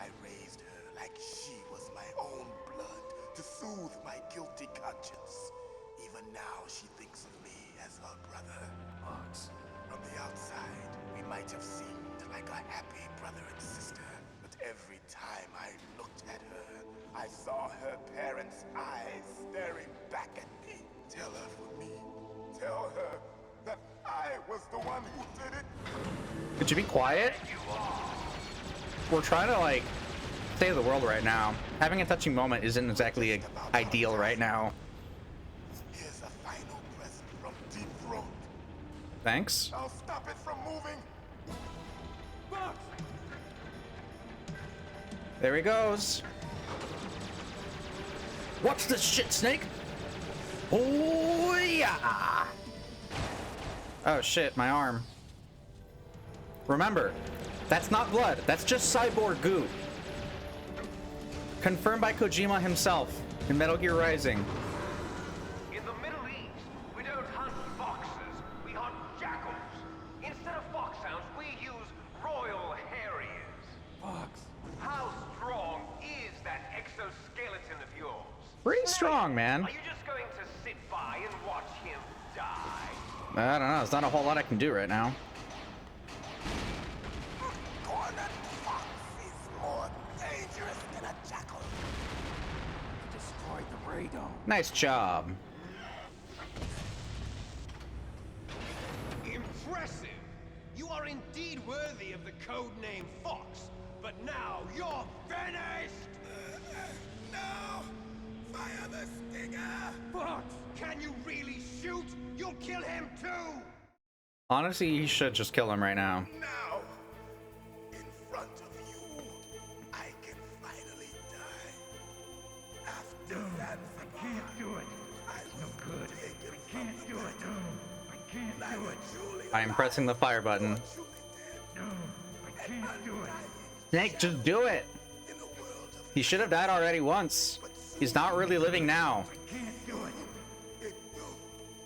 I raised her like she was my own blood to soothe my guilty conscience. Even now, she thinks of me as her brother. Fox, from the outside, we might have seemed like a happy brother and sister, but every time I looked at her, I saw her parents' eyes staring back at me. Tell her for me. Tell her that I was the one who did it. Could you be quiet? We're trying to, like, save the world right now. Having a touching moment isn't exactly ideal right now. Here's a final present from Deep Throat. Thanks. I'll stop it from moving. Fox! There he goes. Watch this shit, Snake. Oh, yeah. Oh, shit, my arm. Remember, that's not blood. That's just cyborg goo. Confirmed by Kojima himself in Metal Gear Rising. In the Middle East, we don't hunt foxes, we hunt jackals. Instead of foxhounds, we use Royal Harriers. Fox! How strong is that exoskeleton of yours? Pretty strong, man. Are you just going to sit by and watch him die? I don't know. There's not a whole lot I can do right now. Cornered Fox is more dangerous than a jackal. Destroyed the radome. Nice job. Impressive! You are indeed worthy of the codename Fox, but now you're finished! No! Fire the stinger! Fox, can you really shoot? You'll kill him too! Honestly, you should just kill him right now. Now, in front of you, I can finally die. After that, I can't do it. No good. I can't do it. I can't do it. I am pressing the fire button. No, I can't do it. Snake, just do it. He should have died already once. He's not really living now. I can't do it. It will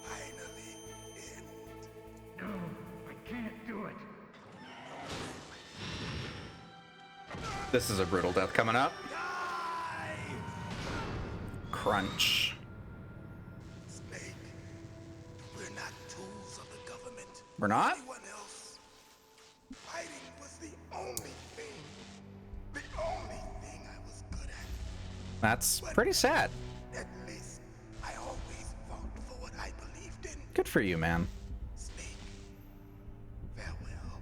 finally end. No, I can't do it. This is a brutal death coming up. Crunch. Snake, we're not tools of the government. We're not? Anyone else. Fighting was the only thing. The only thing I was good at. That's pretty sad. At least I always fought for what I believed in. Good for you, man. Snake, farewell.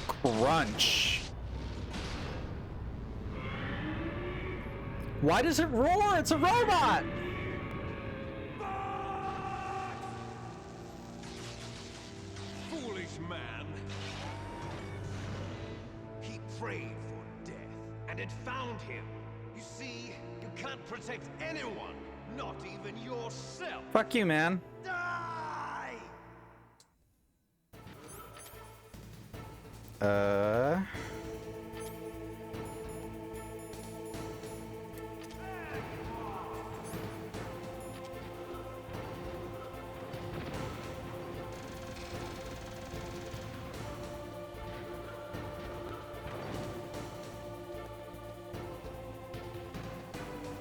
Crunch. Why does it roar? It's a robot! Foolish man! He prayed for death, and it found him. You see, you can't protect anyone, not even yourself. Fuck you, man. Die!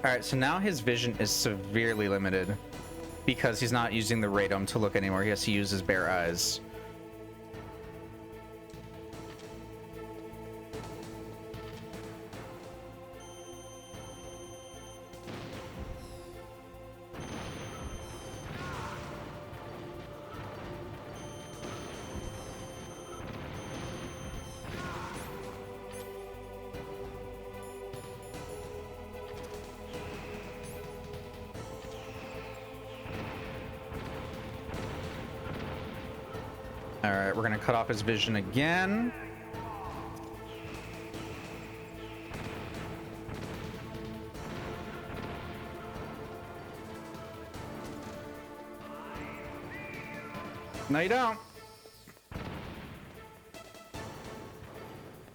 Alright, so now his vision is severely limited because he's not using the radome to look anymore. He has to use his bare eyes. Alright, we're gonna cut off his vision again. No, you don't.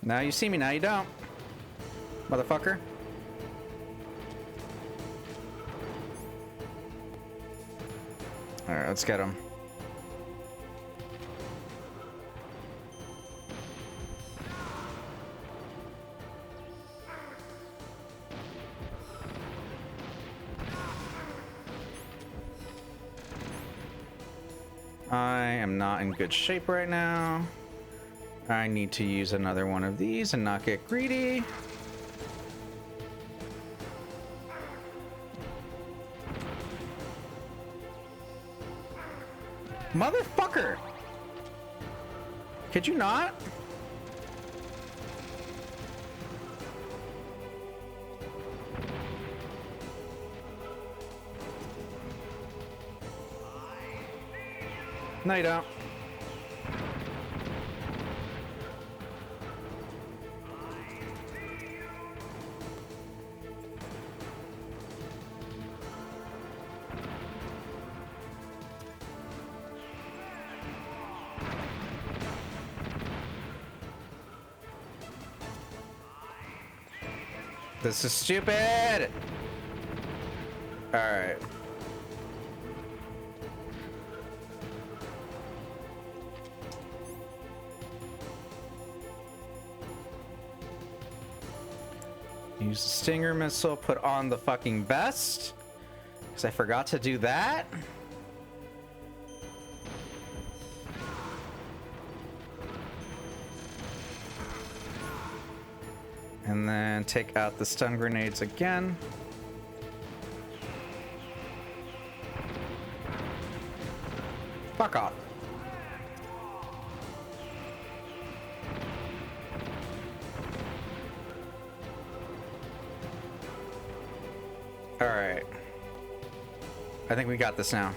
Now you see me, now you don't. Motherfucker. Alright, let's get him. I am not in good shape right now. I need to use another one of these and not get greedy. Motherfucker! Could you not? No, you don't. This is stupid! Alright. Use the Stinger missile, put on the fucking vest. Because I forgot to do that. And then take out the stun grenades again. Fuck off. Alright. I think we got this now.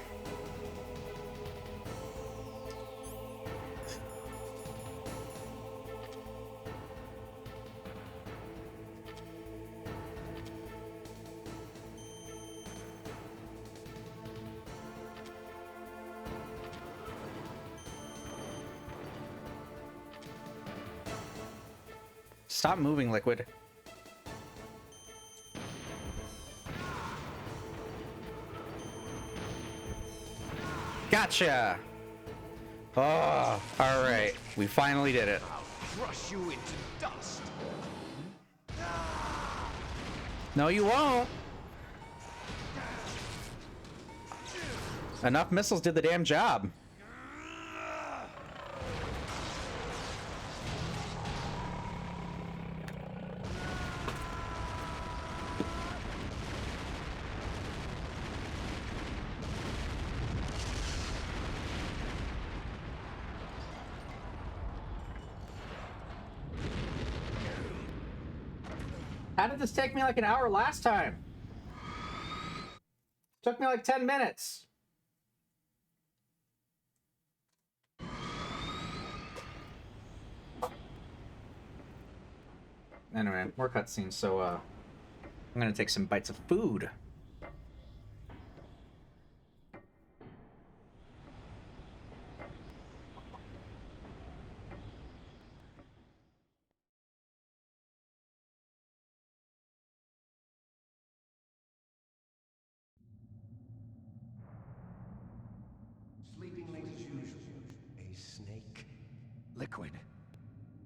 Stop moving, Liquid. Gotcha! Oh, alright. We finally did it. I'll crush you into dust. No, you won't. Enough missiles did the damn job. How did this take me like an hour last time? Took me like 10 minutes. Anyway, more cutscenes, so I'm gonna take some bites of food. Sleeping late as usual. A snake. Liquid,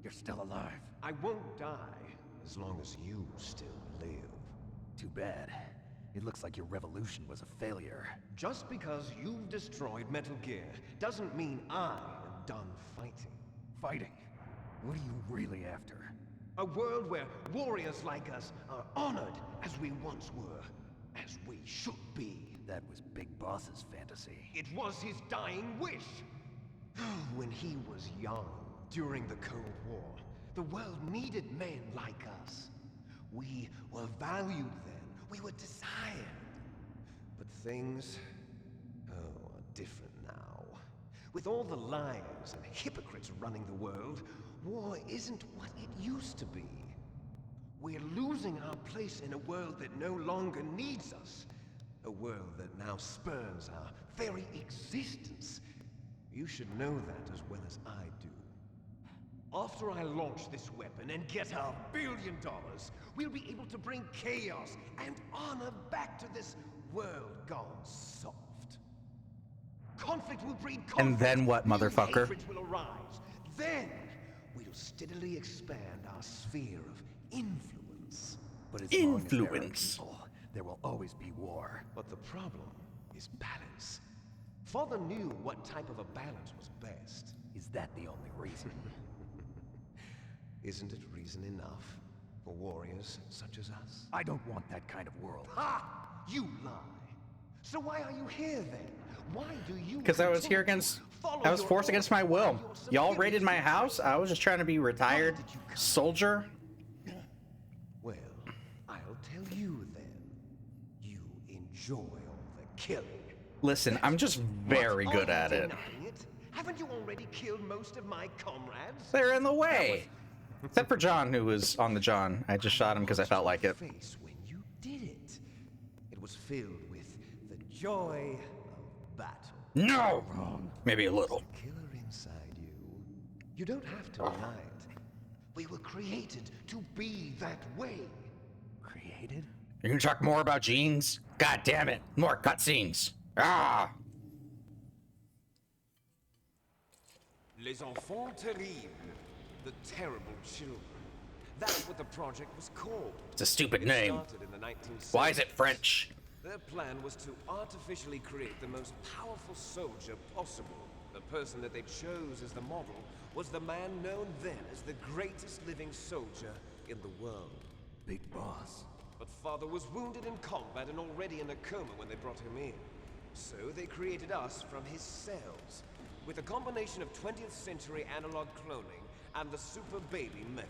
you're still alive. I won't die as long as you still live. Too bad. It looks like your revolution was a failure. Just because you've destroyed Metal Gear doesn't mean I am done fighting. Fighting? What are you really after? A world where warriors like us are honored as we once were, as we should be. That was Big Boss's fantasy. It was his dying wish. When he was young, during the Cold War, the world needed men like us. We were valued then. We were desired. But things, are different now. With all the liars and hypocrites running the world, war isn't what it used to be. We're losing our place in a world that no longer needs us. A world that now spurns our very existence. You should know that as well as I do. After I launch this weapon and get our $1 billion, we'll be able to bring chaos and honor back to this world gone soft. Conflict will breed conflict. And then what, New motherfucker? hatred will arise. Then we'll steadily expand our sphere of influence. But as long as there are Influence. people, there will always be war. But the problem is balance. Father knew what type of a balance was best. Is that the only reason? Isn't it reason enough for warriors such as us? I don't want that kind of world. Ha! You lie. So why are you here then? Why do you? Because I was here against, I was forced against my will. Y'all raided my house. I was just trying to be a retired soldier. Well, I'll tell you then. You enjoy all the killing. Listen, I'm just very But good are you at it. denying it? Haven't you already killed most of my comrades? They're in the way. Except for John, who was on the John. I just shot him because I felt like it. Face when you did it. It was filled with the joy of battle. No! Maybe a little. Killer inside you. You don't have to deny it. We were created to be that way. Created? You gonna talk more about genes? God damn it. More cutscenes. Ah! Les enfants terribles. The terrible children. That's what the project was called. It's a stupid It name. started in the 1970s. Why is it French? Their plan was to artificially create the most powerful soldier possible. The person that they chose as the model was the man known then as the greatest living soldier in the world. Big Boss. But Father was wounded in combat and already in a coma when they brought him in. So they created us from his cells, with a combination of 20th century analog cloning and the super baby method.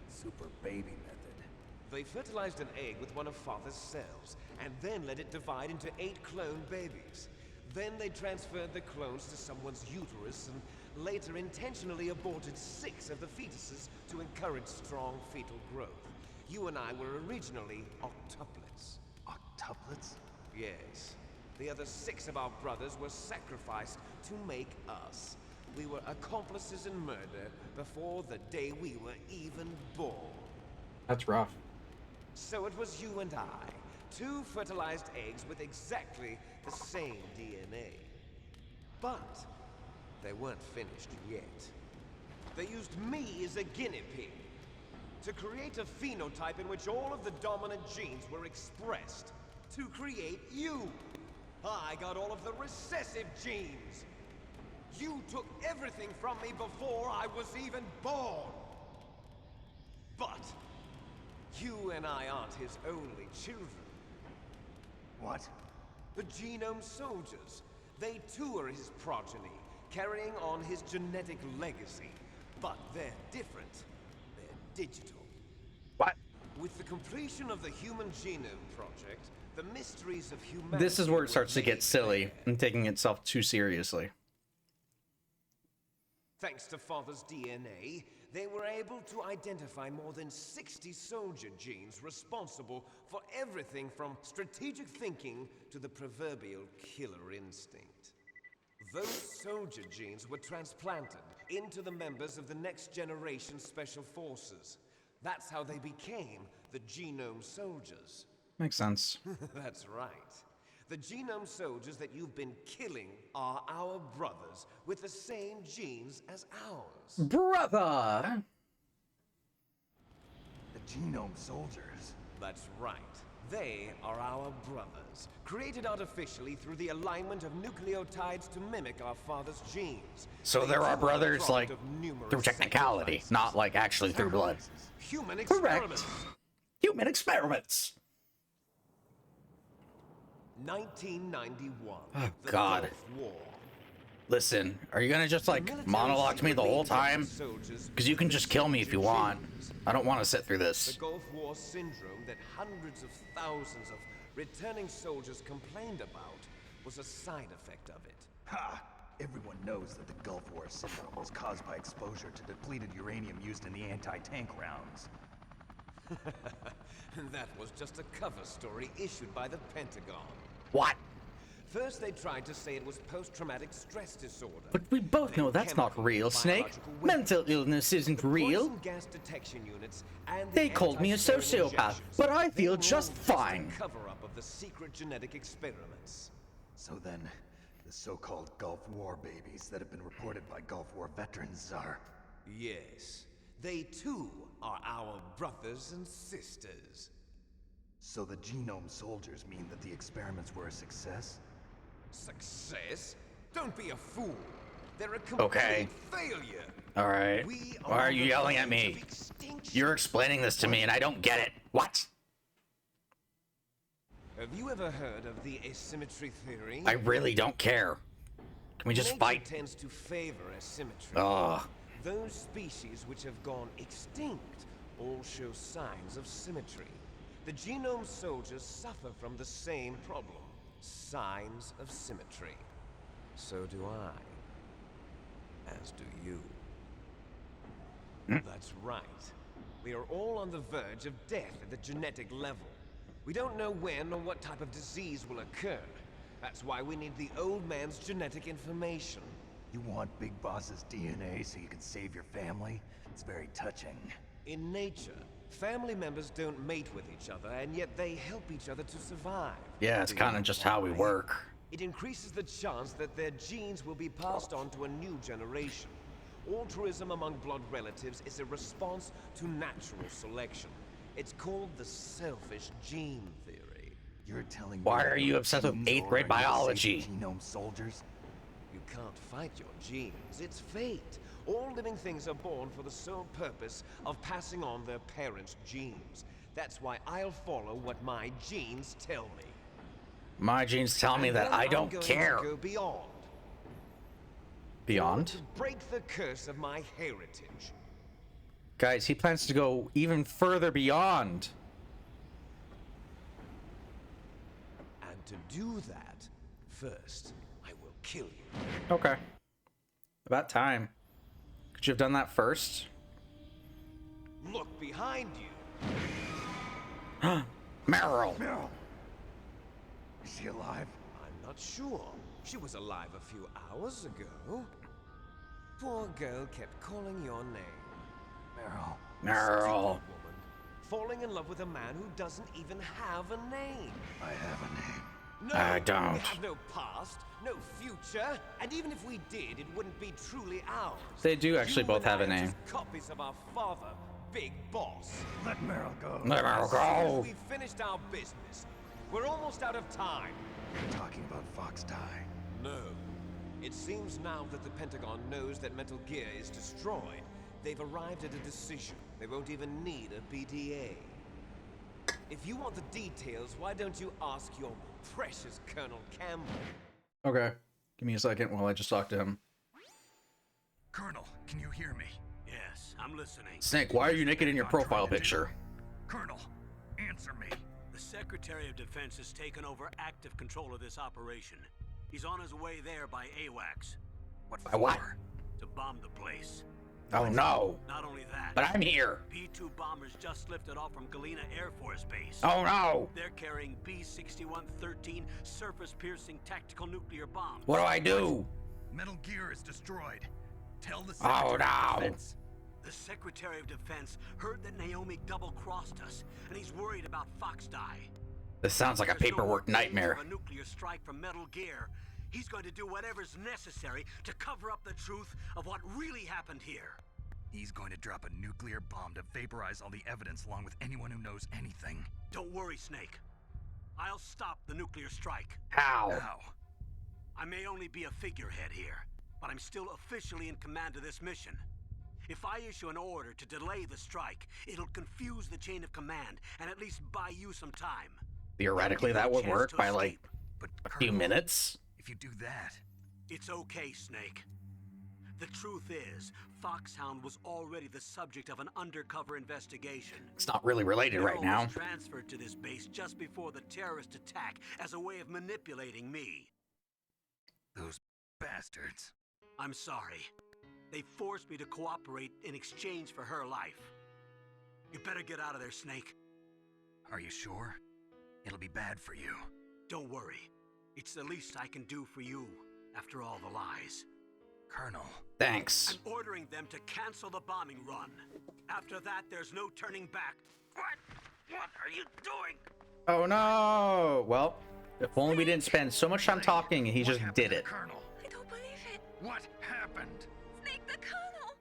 Super baby method. They fertilized an egg with one of Father's cells, and then let it divide into 8 clone babies. Then they transferred the clones to someone's uterus, and later intentionally aborted 6 of the fetuses to encourage strong fetal growth. You and I were originally octuplets. Octuplets? Yes. The other 6 of our brothers were sacrificed to make us. We were accomplices in murder before the day we were even born. That's rough. So it was you and I, 2 fertilized eggs with exactly the same DNA. But they weren't finished yet. They used me as a guinea pig to create a phenotype in which all of the dominant genes were expressed. To create you. I got all of the recessive genes. You took everything from me before I was even born. But you and I aren't his only children. What? The Genome Soldiers. They too are his progeny, carrying on his genetic legacy. But they're different. They're digital. What? With the completion of the Human Genome Project, the mysteries of humanity... This is where it were starts to made get silly clear. and taking itself too seriously. Thanks to Father's DNA, they were able to identify more than 60 soldier genes responsible for everything from strategic thinking to the proverbial killer instinct. Those soldier genes were transplanted into the members of the next generation special forces. That's how they became the Genome Soldiers. Makes sense. That's right. The Genome Soldiers that you've been killing are our brothers with the same genes as ours. Brother! The Genome Soldiers. That's right. They are our brothers, created artificially through the alignment of nucleotides to mimic our father's genes. So there are brothers, like, through technicality, not like actually through blood. Human Correct. experiments. Human experiments! 1991. Oh, the God. Gulf War. Listen, are you gonna just, like, monologue to me the whole time? Because you can just kill me if you want. I don't want to sit through The this. Gulf War syndrome that hundreds of thousands of returning soldiers complained about was a side effect of it. Ha! Everyone knows that the Gulf War syndrome was caused by exposure to depleted uranium used in the anti-tank rounds. That was just a cover story issued by the Pentagon. What? First, they tried to say it was post-traumatic stress disorder. But we both Then know that's not chemical real, and Snake. biological weapons. Mental illness isn't real. Poison gas detection units and the They called me a anti-serum sociopath, injections. but I They feel were just all fine. a cover-up of the secret genetic experiments. So then, the so-called Gulf War babies that have been reported by Gulf War veterans are... Yes, they too are our brothers and sisters. So the Genome Soldiers mean that the experiments were a success? Success? Don't be a fool. They're a complete Okay. failure. Alright. We Why are on you the yelling at verge me? of extinction. You're explaining this to me and I don't get it. What? Have you ever heard of the asymmetry theory? I really don't care. Can we just Nature fight? tends to favor asymmetry. Ugh. Those species which have gone extinct all show signs of symmetry. The Genome Soldiers suffer from the same problem. Signs of symmetry. So do I. As do you. That's right. We are all on the verge of death at the genetic level. We don't know when or what type of disease will occur. That's why we need the old man's genetic information. You want Big Boss's DNA so you can save your family? It's very touching. In nature, family members don't mate with each other, and yet they help each other to survive. Yeah, it's Do you kind of know just how we why? work. It increases the chance that their genes will be passed on to a new generation. Altruism among blood relatives is a response to natural selection. It's called the selfish gene theory. You're telling me... Why that are you your obsessed with genes 8th grade order you to save biology? the Genome Soldiers? You can't fight your genes. It's fate. All living things are born for the sole purpose of passing on their parents' genes. That's why I'll follow what my genes tell me. My genes tell me And that then I I'm don't going care. to go beyond. Beyond? To break the curse of my heritage. Guys, he plans to go even further beyond. And to do that, first, I will kill you. Okay. About time. Could you have done that first? Look behind you. Meryl! Meryl! Is she alive? I'm not sure. She was alive a few hours ago. Poor girl kept calling your name. Meryl. Meryl. Woman, falling in love with a man who doesn't even have a name. I have a name. No, I don't. We have no past, no future, and even if we did, it wouldn't be truly ours. They do actually You both and have I a are name. just copies of our father, Big Boss. Let Meryl go. Let Meryl As soon as go! we've finished our business. We're almost out of time. You're talking about Fox Die. No. It seems now that the Pentagon knows that Metal Gear is destroyed. They've arrived at a decision. They won't even need a BDA. If you want the details, why don't you ask your precious Colonel Campbell? Okay. Give me a second while I just talk to him. Colonel, can you hear me? Yes, I'm listening. Snake, why are you naked in your profile picture? Colonel, answer me. The Secretary of Defense has taken over active control of this operation. He's on his way there by AWACS. What By for? what? to bomb the place. Oh no! Not only that, But I'm here! B-2 bombers just lifted off from Galena Air Force Base. Oh no! They're carrying B-6113 surface-piercing tactical nuclear bombs. What do I do? Metal Gear is destroyed. Tell the Oh Secretary no! of Defense. The Secretary of Defense heard that Naomi double-crossed us, and he's worried about Fox Die. This sounds like a There's no paperwork more danger nightmare. of a nuclear strike from Metal Gear. He's going to do whatever's necessary to cover up the truth of what really happened here. He's going to drop a nuclear bomb to vaporize all the evidence along with anyone who knows anything. Don't worry, Snake. I'll stop the nuclear strike. How? How? I may only be a figurehead here, but I'm still officially in command of this mission. If I issue an order to delay the strike, it'll confuse the chain of command and at least buy you some time. Theoretically, that would work by like But a few Colonel, minutes. if you do that, It's okay, Snake. The truth is, Foxhound was already the subject of an undercover investigation. It's not really related right Earl now. was transferred to this base just before the terrorist attack as a way of manipulating me. those bastards. I'm sorry. They forced me to cooperate in exchange for her life. You better get out of there, Snake. Are you sure? It'll be bad for you. Don't worry. It's the least I can do for you after all the lies. Colonel. Thanks. I'm ordering them to cancel the bombing run. After that, there's no turning back. What? What are you doing? Oh no! Well, if only we didn't spend so much time talking and he just did it. Colonel. I don't believe it. What happened? Snake the Colonel.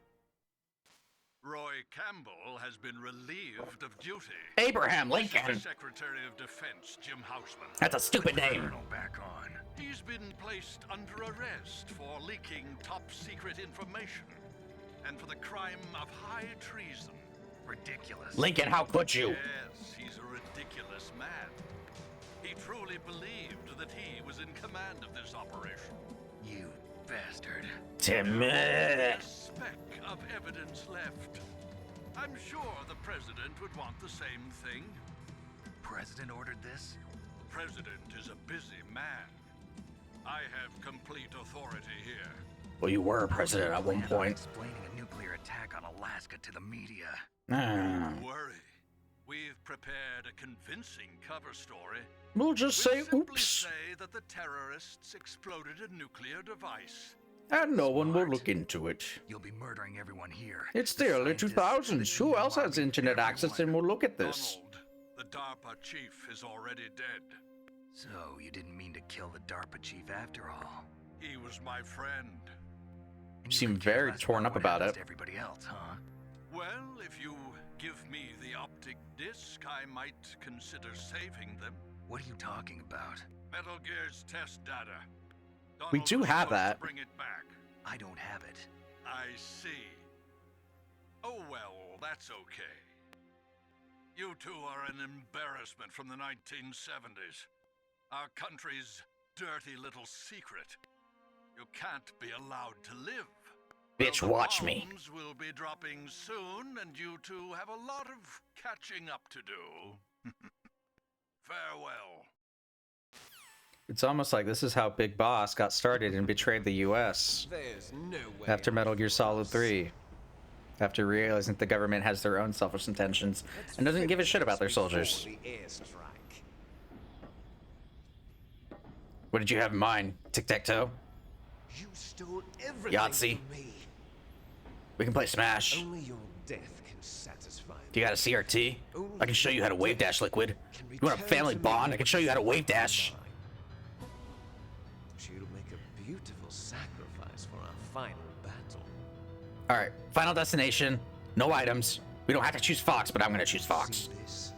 Roy Campbell has been relieved of duty. Abraham Lincoln! Secretary of Defense Jim Houseman. That's a stupid name. Colonel back on. He's been placed under arrest for leaking top-secret information and for the crime of high treason. Ridiculous. Lincoln, how could you? Yes, he's a ridiculous man. He truly believed that he was in command of this operation. You bastard. Timmy! A speck of evidence left. I'm sure the president would want the same thing. President ordered this? The president is a busy man. I have complete authority here. Well, you were a president at one point. Explaining a nuclear attack on Alaska to the media. Don't worry. We've prepared a convincing cover story. We'll just We'll say simply oops, say that the terrorists exploded a nuclear device. and no one will look into it. You'll be murdering everyone here. It's the early 2000s. Who else has internet access and will look at this? Donald, the DARPA chief, is already dead. So, you didn't mean to kill the DARPA chief after all. He was my friend. And You seem could care very less torn about up what about happens it. to everybody else, huh? Well, if you give me the optic disc, I might consider saving them. What are you talking about? Metal Gear's test data. We Donald do was have supposed to that. Bring it back. I don't have it. I see. Oh well, that's okay. You two are an embarrassment from the 1970s. Our country's dirty little secret. You can't be allowed to live. Bitch, Well, the watch me. bombs will be dropping soon, and you two have a lot of catching up to do. Farewell. It's almost like this is how Big Boss got started and betrayed the US. There's no way. After Metal Gear Solid 3. After realizing that the government has their own selfish intentions and doesn't give a shit about their soldiers. The airstrike. What did you have in mind? Tic-tac-toe? You stole everything Yahtzee? from me. We can play Smash. Only your death can satisfy me. Do you got a CRT? I can show you how to wave dash, Liquid. You want a family bond? I can show you how to wave dash. She'll make a beautiful sacrifice for our final battle. Alright, final destination. No items. We don't have to choose Fox, but I'm gonna choose Fox. See this?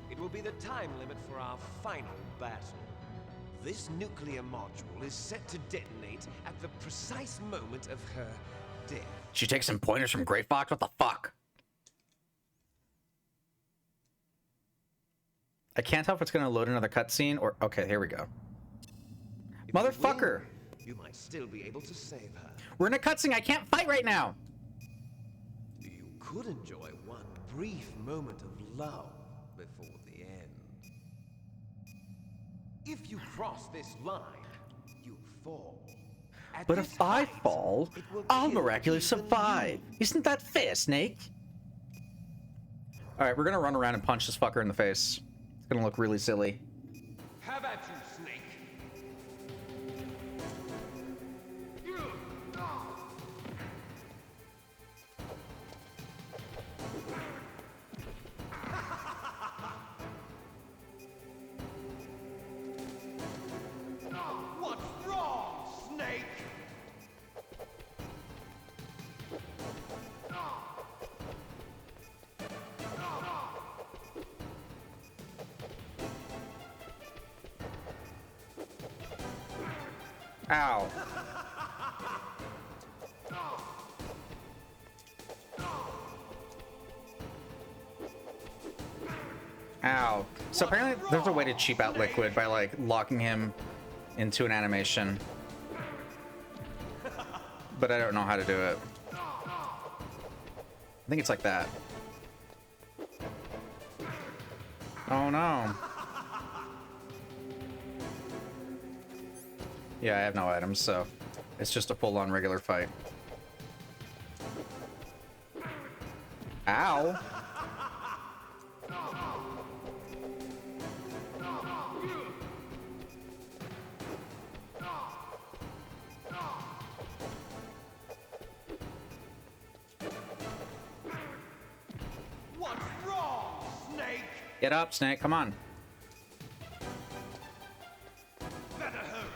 It will be the time limit for our final battle. This nuclear module is set to detonate at the precise moment of her death. She takes some pointers from Gray Fox? What the fuck? I can't tell if it's gonna load another cutscene or... Okay, here we go. If you Motherfucker! win, you might still be able to save her. We're in a cutscene. I can't fight right now. You could enjoy one brief moment of love before the end. If you cross this line, you fall. But if I fall, I'll miraculously survive. Isn't that fair, Snake? Alright, we're gonna run around and punch this fucker in the face. It's gonna look really silly. Have at you, Snake. What's wrong, Snake? Ow. Ow. So apparently there's a way to cheap out Liquid by like locking him into an animation. But I don't know how to do it. I think it's like that. Oh no. Yeah, I have no items, so it's just a full-on regular fight. Ow. What's wrong, Snake? Get up, Snake. Come on. Better hurry.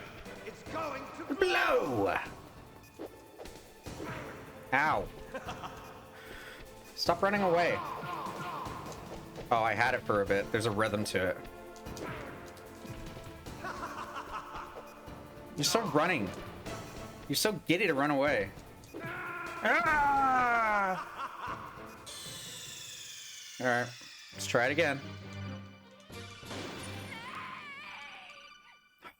It's going to Blow! Ow. Stop running away. Oh, I had it for a bit. There's a rhythm to it. You're so running. You're so giddy to run away. Ah! Alright, let's try it again.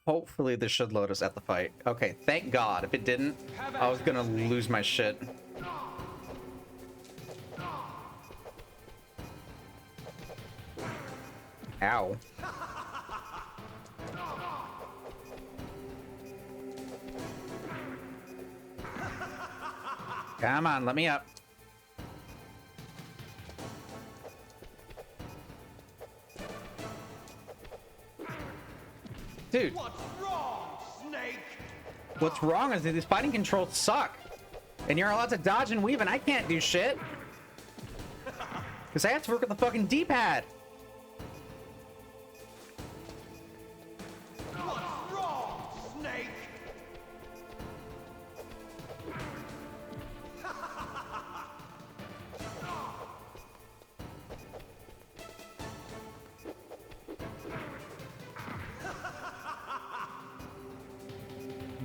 Hopefully this should load us at the fight. Okay, thank God. If it didn't, I was gonna lose my shit. Ow. Come on, let me up. Dude. What's wrong, Snake? What's wrong is that these fighting controls suck. And you're allowed to dodge and weave and I can't do shit. Because I have to work with the fucking D-pad. What's wrong, Snake?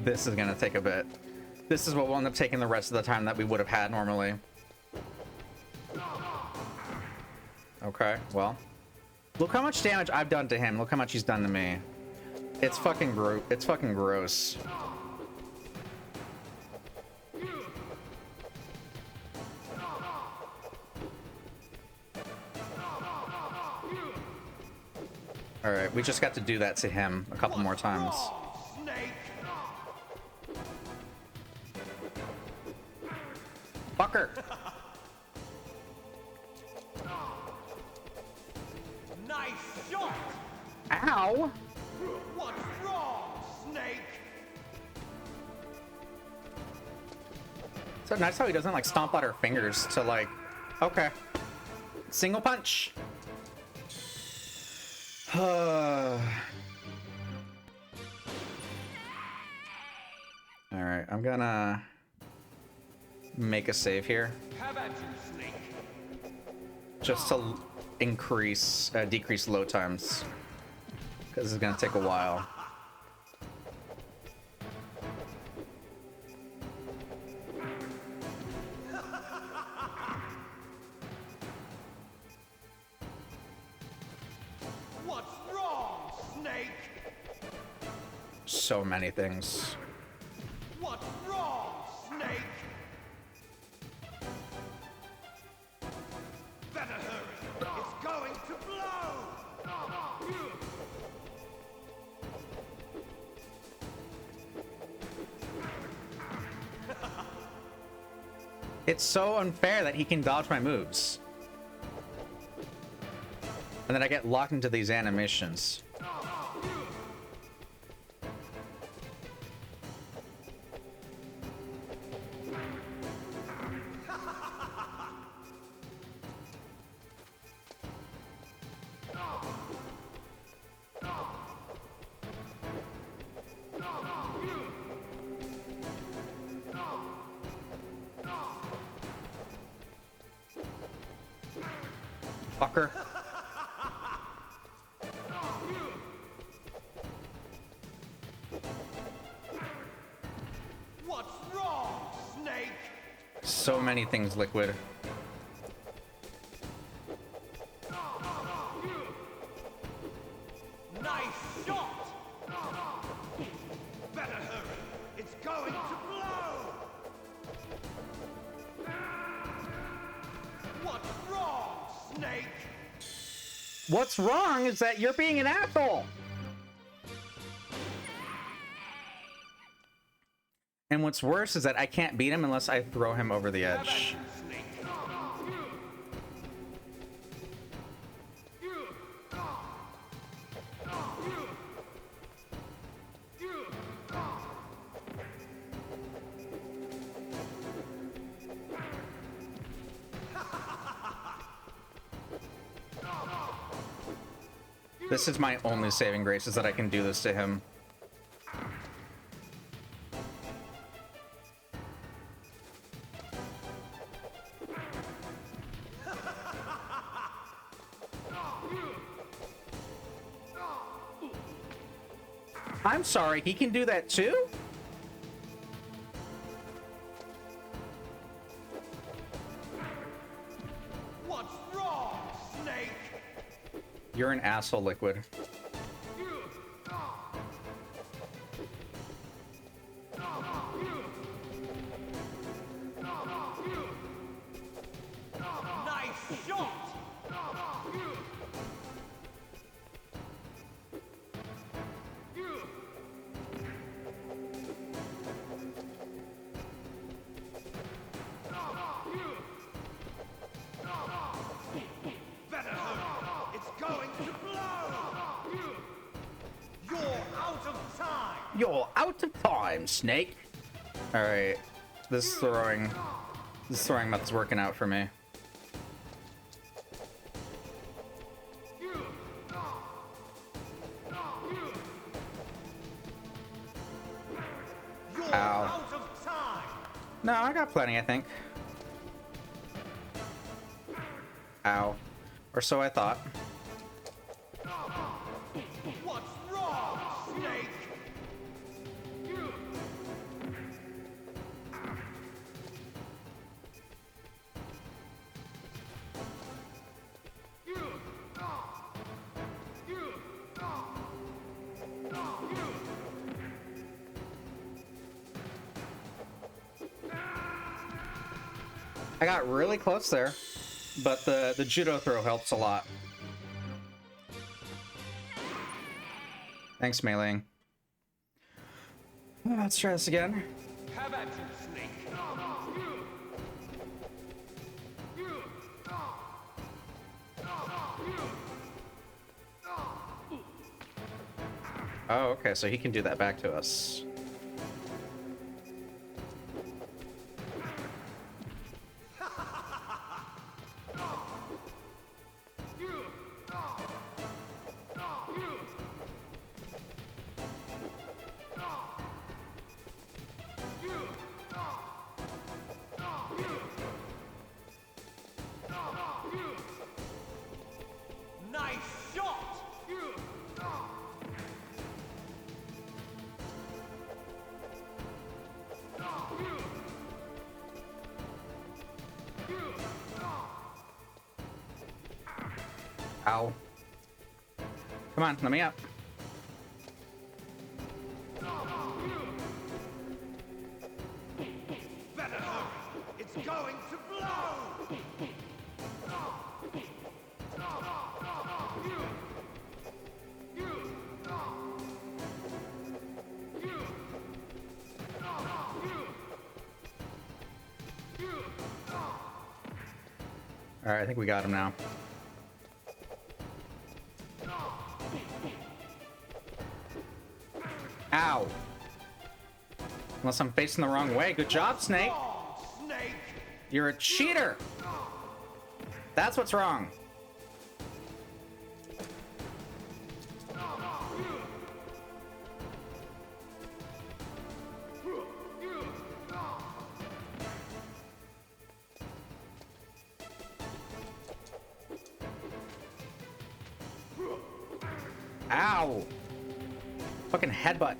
This is gonna take a bit. This is what will end up taking the rest of the time that we would have had normally. Okay, well. Look how much damage I've done to him. Look how much he's done to me. It's fucking gross. Alright, we just got to do that to him a couple more times. Fucker! Nice shot! Ow! What's wrong, Snake? So nice how he doesn't like stomp out her fingers to like, okay. Single punch. Alright, I'm gonna make a save here. Have at you, Snake. Just to decrease load times. Because it's gonna take a while. What's wrong, Snake? So many things. What's wrong, Snake? Better hurry. It's going to blow. It's so unfair that he can dodge my moves. And then I get locked into these animations. Fucker. What's wrong, Snake? So many things, Liquid. Nice shot! Better hurry. It's going to blow! What's wrong, Snake? What's wrong is that you're being an asshole. And what's worse is that I can't beat him unless I throw him over the edge. This is my only saving grace, is that I can do this to him. I'm sorry, he can do that too? What's wrong, Snake? You're an asshole, Liquid. Nice shot! Better hurry. It's going to blow! You're out of time! You're out of time, Snake. Alright. This throwing method's working out for me. You're out of time! No, I got plenty, I think. Ow. Or so I thought. What's wrong, Snake? I got really close there, but the judo throw helps a lot. Thanks, Mei-Ling. Let's try this again. Have at you, Snake. Oh, okay, so he can do that back to us. Nice shot! Ow. Come on, let me up. Better hurry. It's going to blow! Alright, I think we got him now. Ow! Unless I'm facing the wrong way. Good job, Snake! You're a cheater! That's what's wrong. Ow! Fucking headbutt.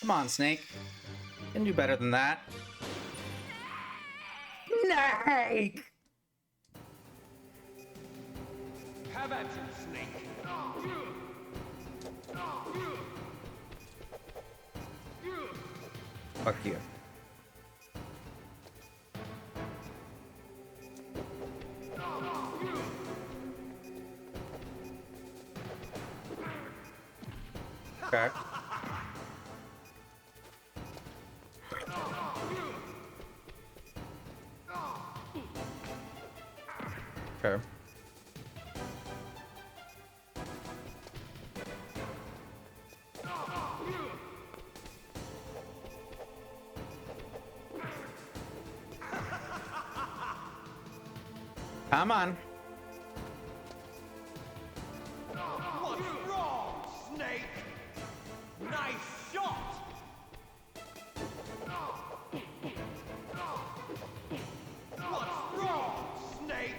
Come on, Snake. You can do better than that. Snake! Have at you, Snake. Fuck you. Okay. Okay. Come on. What's wrong, Snake? Nice shot! What's wrong, Snake?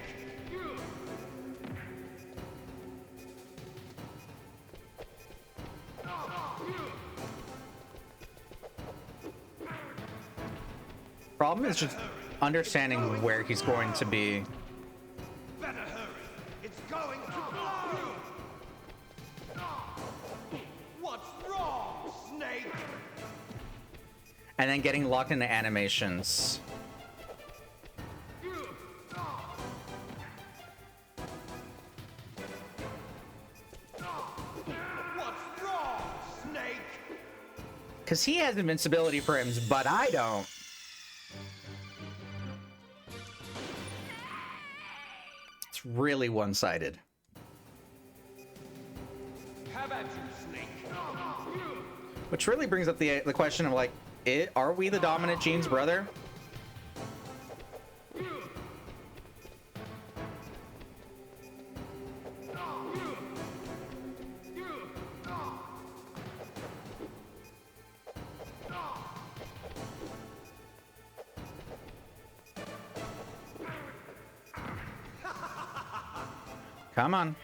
Problem is just understanding where he's going to be. Better hurry. It's going to blow. What's wrong, Snake? And then getting locked into animations. What's wrong, Snake? Because he has invincibility frames, but I don't. It's really one-sided. Have at you, Snake. Which really brings up the question of like, are we the dominant Gene's brother? Come on.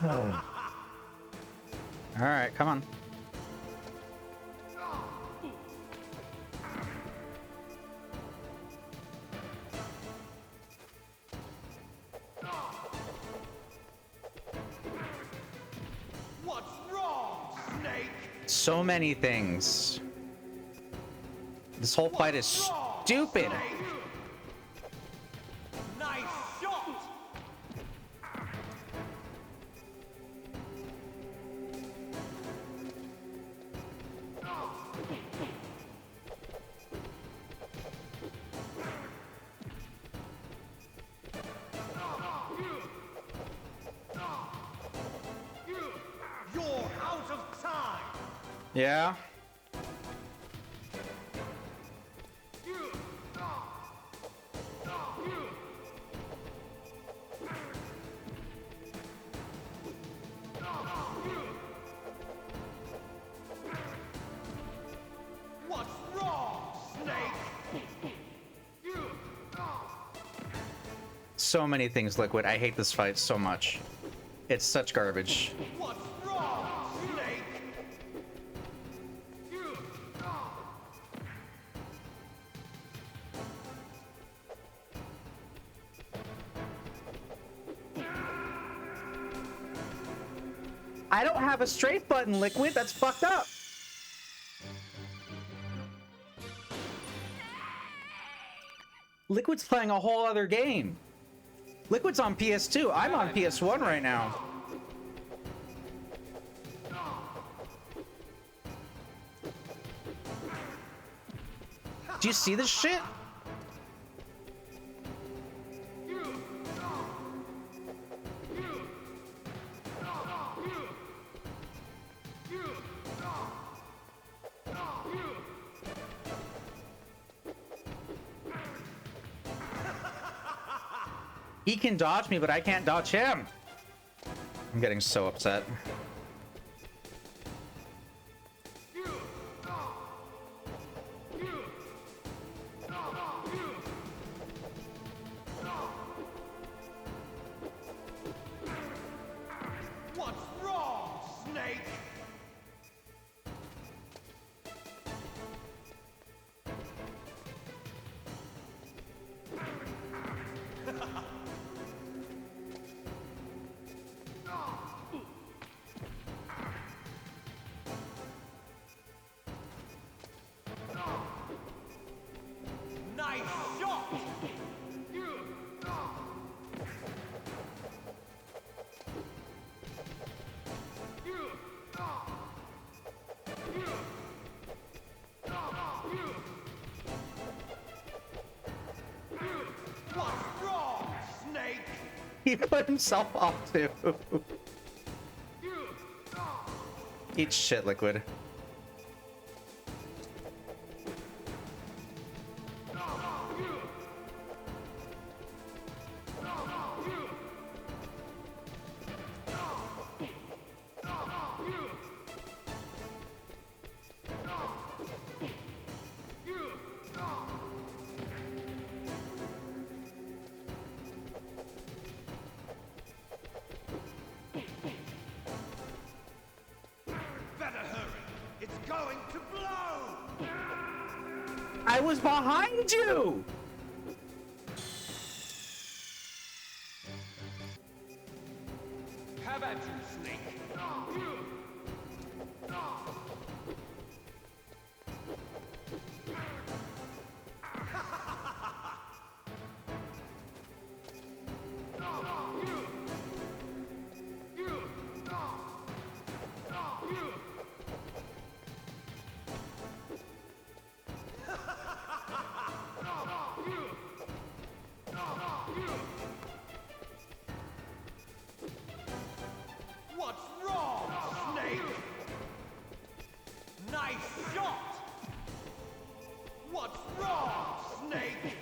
Oh. All right, come on. What's wrong, Snake? So many things. This whole fight is stupid. Nice shot. You're out of time. Yeah. What's wrong, Snake? So many things, Liquid. I hate this fight so much. It's such garbage. What's wrong, Snake? I don't have a straight button, Liquid. That's fucked up. Liquid's playing a whole other game. Liquid's on PS2. I'm on PS1 right now. Do you see this shit? He can dodge me, but I can't dodge him. I'm getting so upset. What's wrong, Snake? Nice shot! What's wrong, Snake? He put himself off too. Eat shit, Liquid. Better hurry. It's going to blow. I was behind you! Have at you, Snake. What's wrong, Snake? Nice shot! What's wrong, Snake?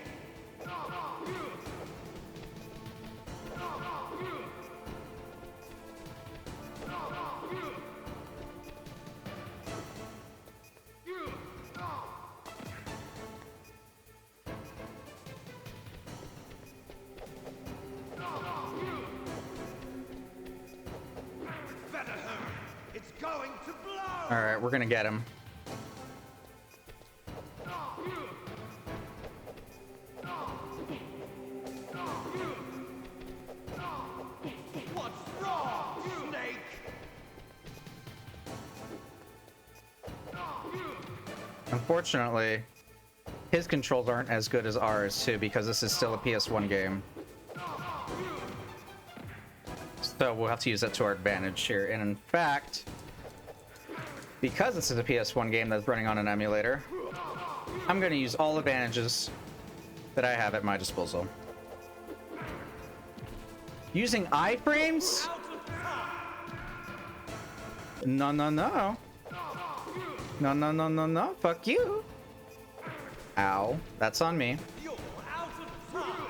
Better hurry. It's going to blow. All right, we're gonna get him. What's wrong, Snake? Unfortunately, his controls aren't as good as ours too, because this is still a PS1 game. So we'll have to use that to our advantage here. And in fact, because this is a PS1 game that's running on an emulator, I'm going to use all advantages that I have at my disposal. Using iframes? No, no, no. No, no, no, no, no. Fuck you. Ow. That's on me. You're out of time.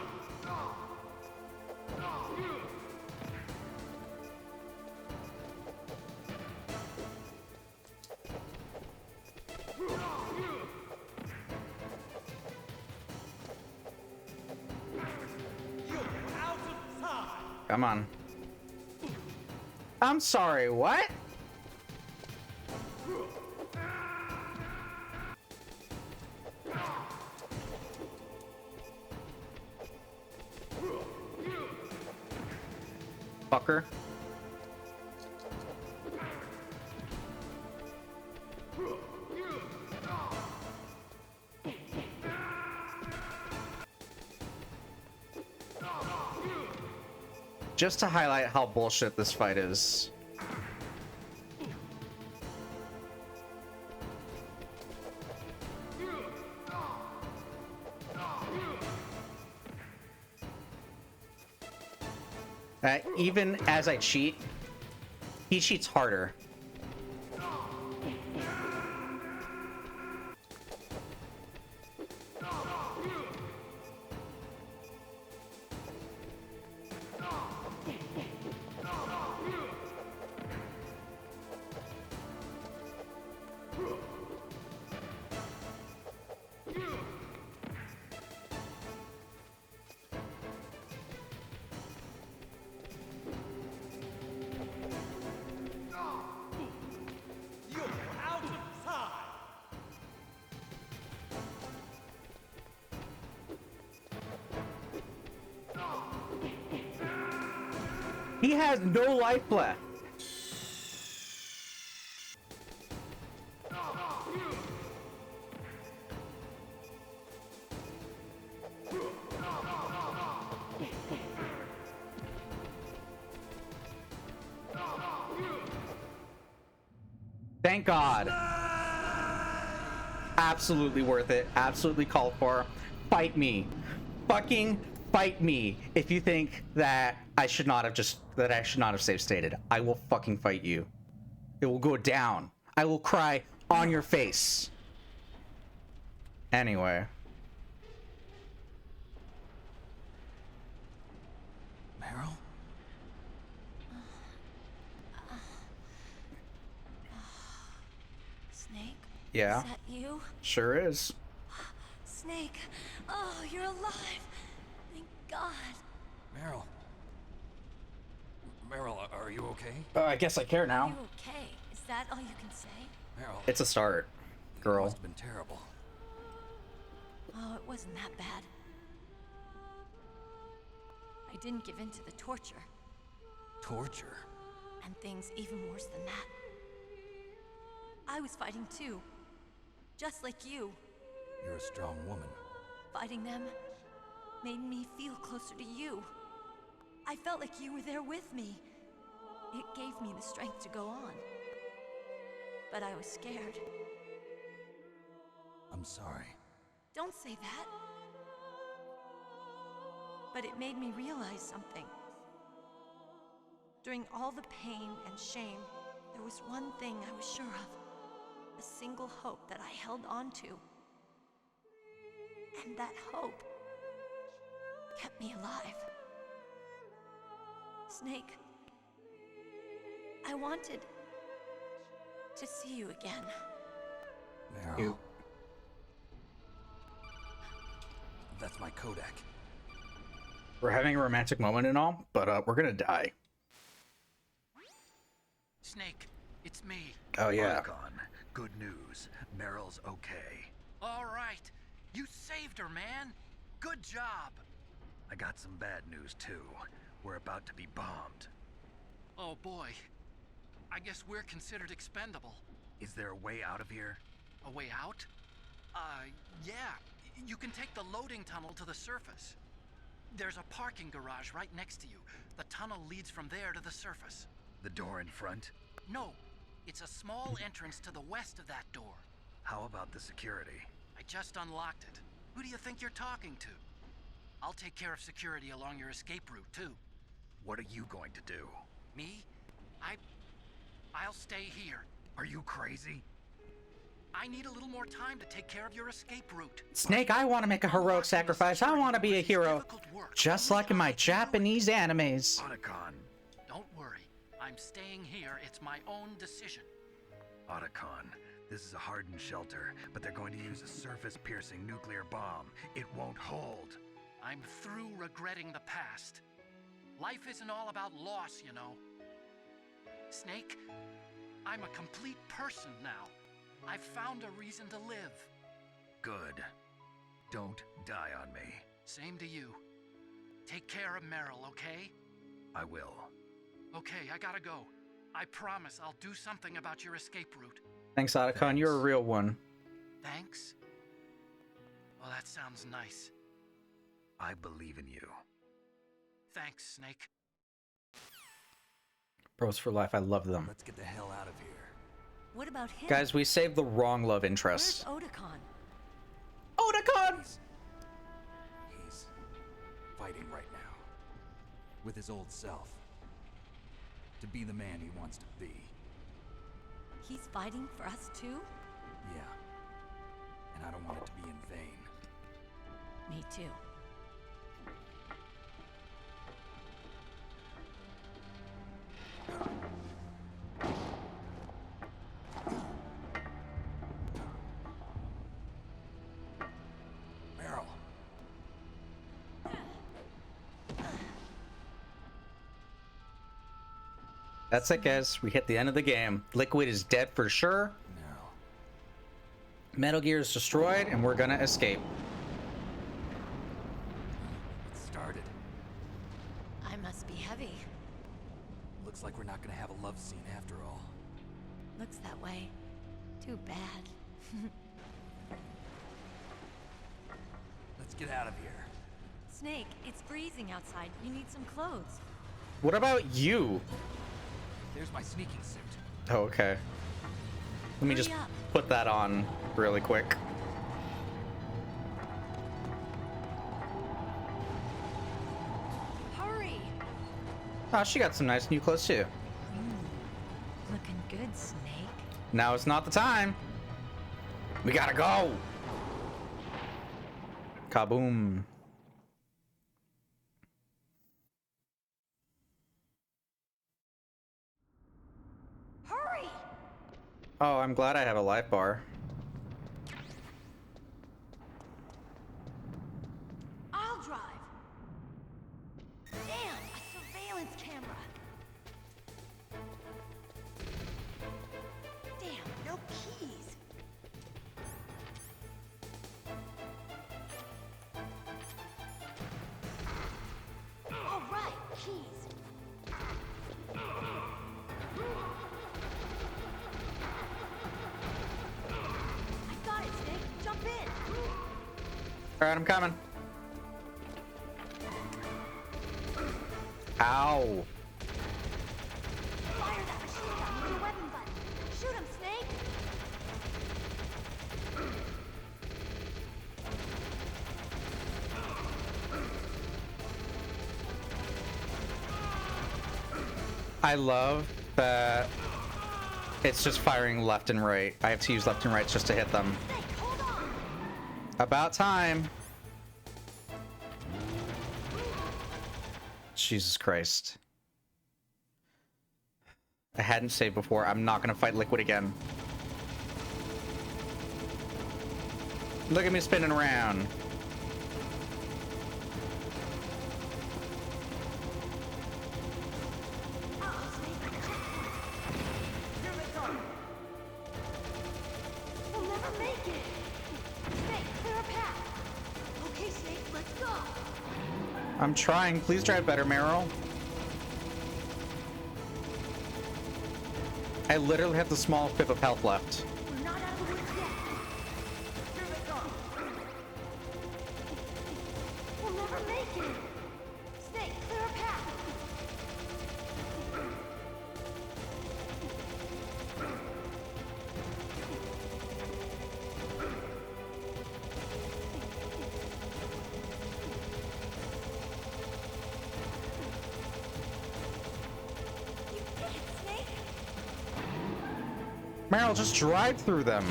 You're out of time. Come on. I'm sorry, what? Fucker. just to highlight how bullshit this fight is. Even as I cheat, he cheats harder. He has no life left. Thank God. Absolutely worth it. Absolutely called for. Fight me. Fucking fight me. If you think that I should not have safe stated, I will fucking fight you. It will go down. I will cry on your face. Anyway. Meryl? Snake? Yeah. Is that you? Sure is. Snake! Oh, you're alive! Thank God. Meryl. Meryl, are you okay? I guess I care Are now. you okay? Is that all you can say? Meryl. It's a start, It girl. must have been terrible. Oh, it wasn't that bad. I didn't give in to the torture. Torture? And things even worse than that. I was fighting too. Just like you. You're a strong woman. Fighting them made me feel closer to you. I felt like you were there with me. It gave me the strength to go on. But I was scared. I'm sorry. Don't say that. But it made me realize something. During all the pain and shame, there was one thing I was sure of. A single hope that I held on to. And that hope kept me alive. Snake, I wanted to see you again. Meryl. That's my Kodak. We're having a romantic moment and all, but we're gonna die. Snake, it's me. Oh yeah. Archon, good news. Meryl's okay. All right. You saved her, man. Good job. I got some bad news too. We're about to be bombed. Oh boy. I guess we're considered expendable. Is there a way out of here? A way out? Yeah. You can take the loading tunnel to the surface. There's a parking garage right next to you. The tunnel leads from there to the surface. The door in front? No. It's a small entrance to the west of that door. How about the security? I just unlocked it. Who do you think you're talking to? I'll take care of security along your escape route, too. What are you going to do? Me? I'll stay here. Are you crazy? I need a little more time to take care of your escape route. Snake, I want to make a heroic sacrifice. I want to be a hero. Just like in my Japanese animes. Otacon. Don't worry. I'm staying here. It's my own decision. Otacon, this is a hardened shelter, but they're going to use a surface-piercing nuclear bomb. It won't hold. I'm through regretting the past. Life isn't all about loss, you know. Snake, I'm a complete person now. I've found a reason to live. Good. Don't die on me. Same to you. Take care of Meryl, okay? I will. Okay, I gotta go. I promise I'll do something about your escape route. Thanks, Otacon. You're a real one. Thanks? Well, that sounds nice. I believe in you. Thanks, Snake. Bros for life. I love them. Let's get the hell out of here. What about him? Guys, we saved the wrong love Where's interest. Otakon? Otakon! He's fighting right now. With his old self. To be the man he wants to be. He's fighting for us too? Yeah. And I don't want it to be in vain. Me too. Meryl. That's it, guys. We hit the end of the game. Liquid is dead for sure. No. Metal Gear is destroyed, and we're gonna escape. It started. I must be heavy. Looks like we're not gonna have a love scene after all. Looks that way. Too bad. Let's get out of here. Snake, it's freezing outside. You need some clothes. What about you? There's my sneaking suit. Oh, okay. Let me just Hurry up. put that on really quick. Hurry! Oh, she got some nice new clothes too. Looking good, Snake. Now is not the time. We gotta go. Kaboom. Hurry! Oh, I'm glad I have a life bar. I'll drive. Damn, a surveillance camera. Damn, no keys. All right, keys. I got it, Snake. Jump in. All right, I'm coming. Ow. Fire that machine gun with the weapon button. Shoot him, Snake. I love that it's just firing left and right. I have to use left and right just to hit them. Snake, hold on. About time. Jesus Christ. I hadn't saved before. I'm not gonna fight Liquid again. Look at me spinning around. Uh-oh, Snake. Checkpoint. Here they come! We'll never make it. Snake, clear a path. Okay, Snake, let's go. I'm trying. Please drive better, Meryl. I literally have the smallest bit of health left. We're not out of the woods yet. Here they come! We'll never make it. Snake, clear a path. You did it, Snake. Meryl, just drive through them.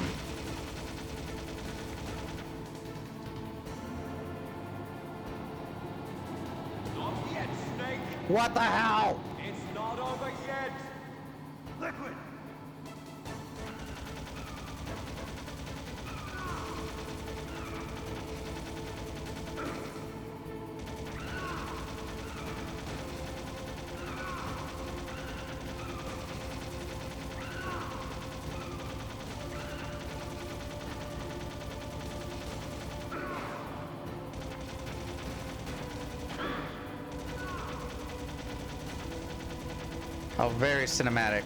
Not yet, Snake! What the hell? It's not over yet! Liquid! Oh, very cinematic.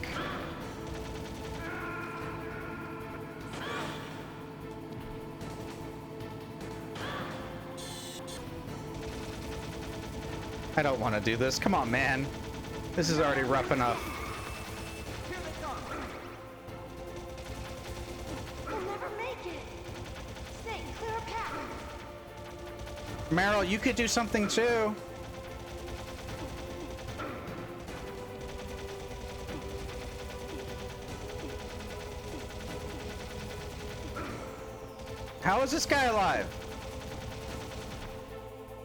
I don't want to do this. Come on, man. This is already rough enough. Meryl, you could do something too. How is this guy alive?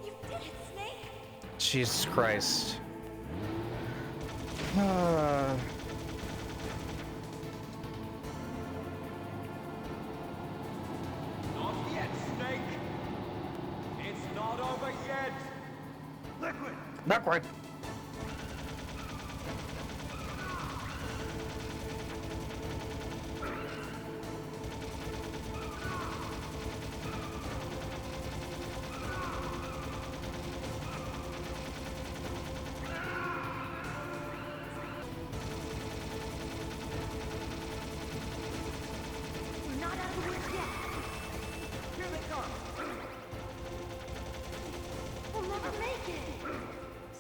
You did it, Snake! Jesus Christ. Not yet, Snake. It's not over yet. Liquid. Backward. We're not out of the woods yet. Here they come. We'll never make it.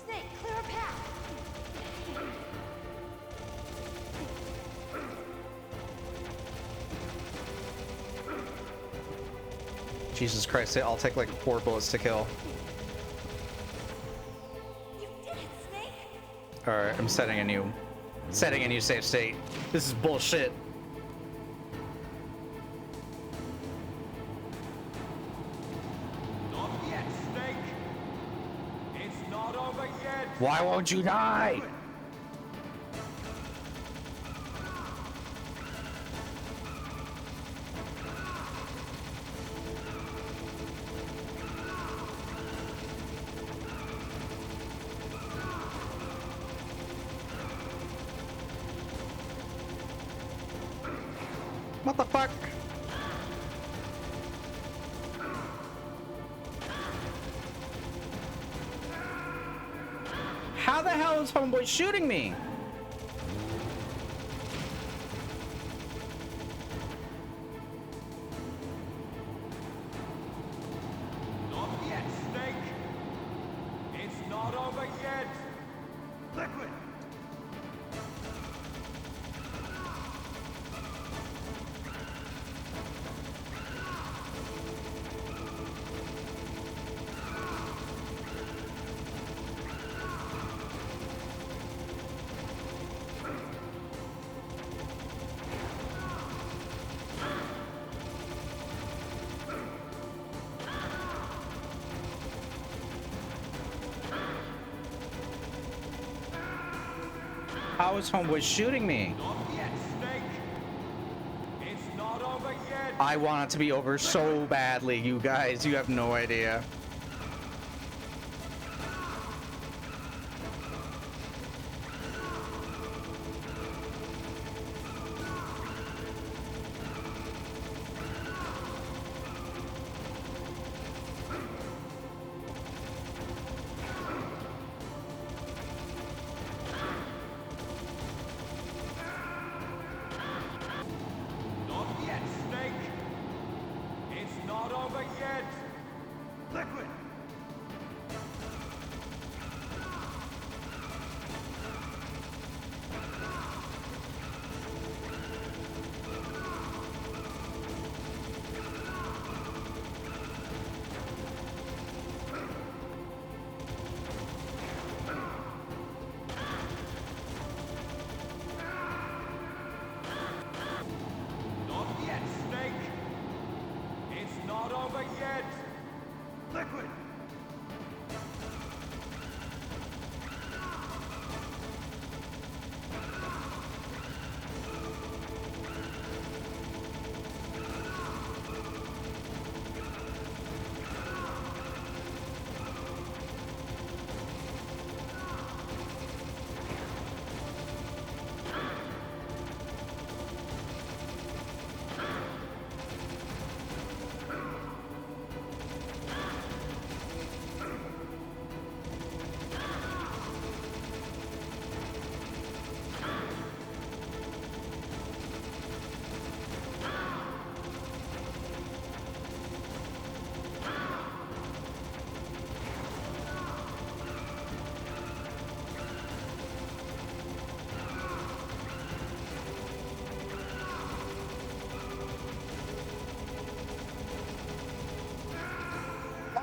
Snake, clear a path. Jesus Christ, they all take like 4 bullets to kill. You did it, Snake! Alright, I'm setting a new safe state. This is bullshit. Not yet, Snake. It's not over yet. Why won't you die? What the fuck? How the hell is homeboy shooting me? Not yet, Snake. It's not over yet. Liquid. How is homeboy shooting me? Not yet, Snake. It's not over yet. I want it to be over so badly, you guys. You have no idea. Not yet, Snake. It's not over yet. Liquid.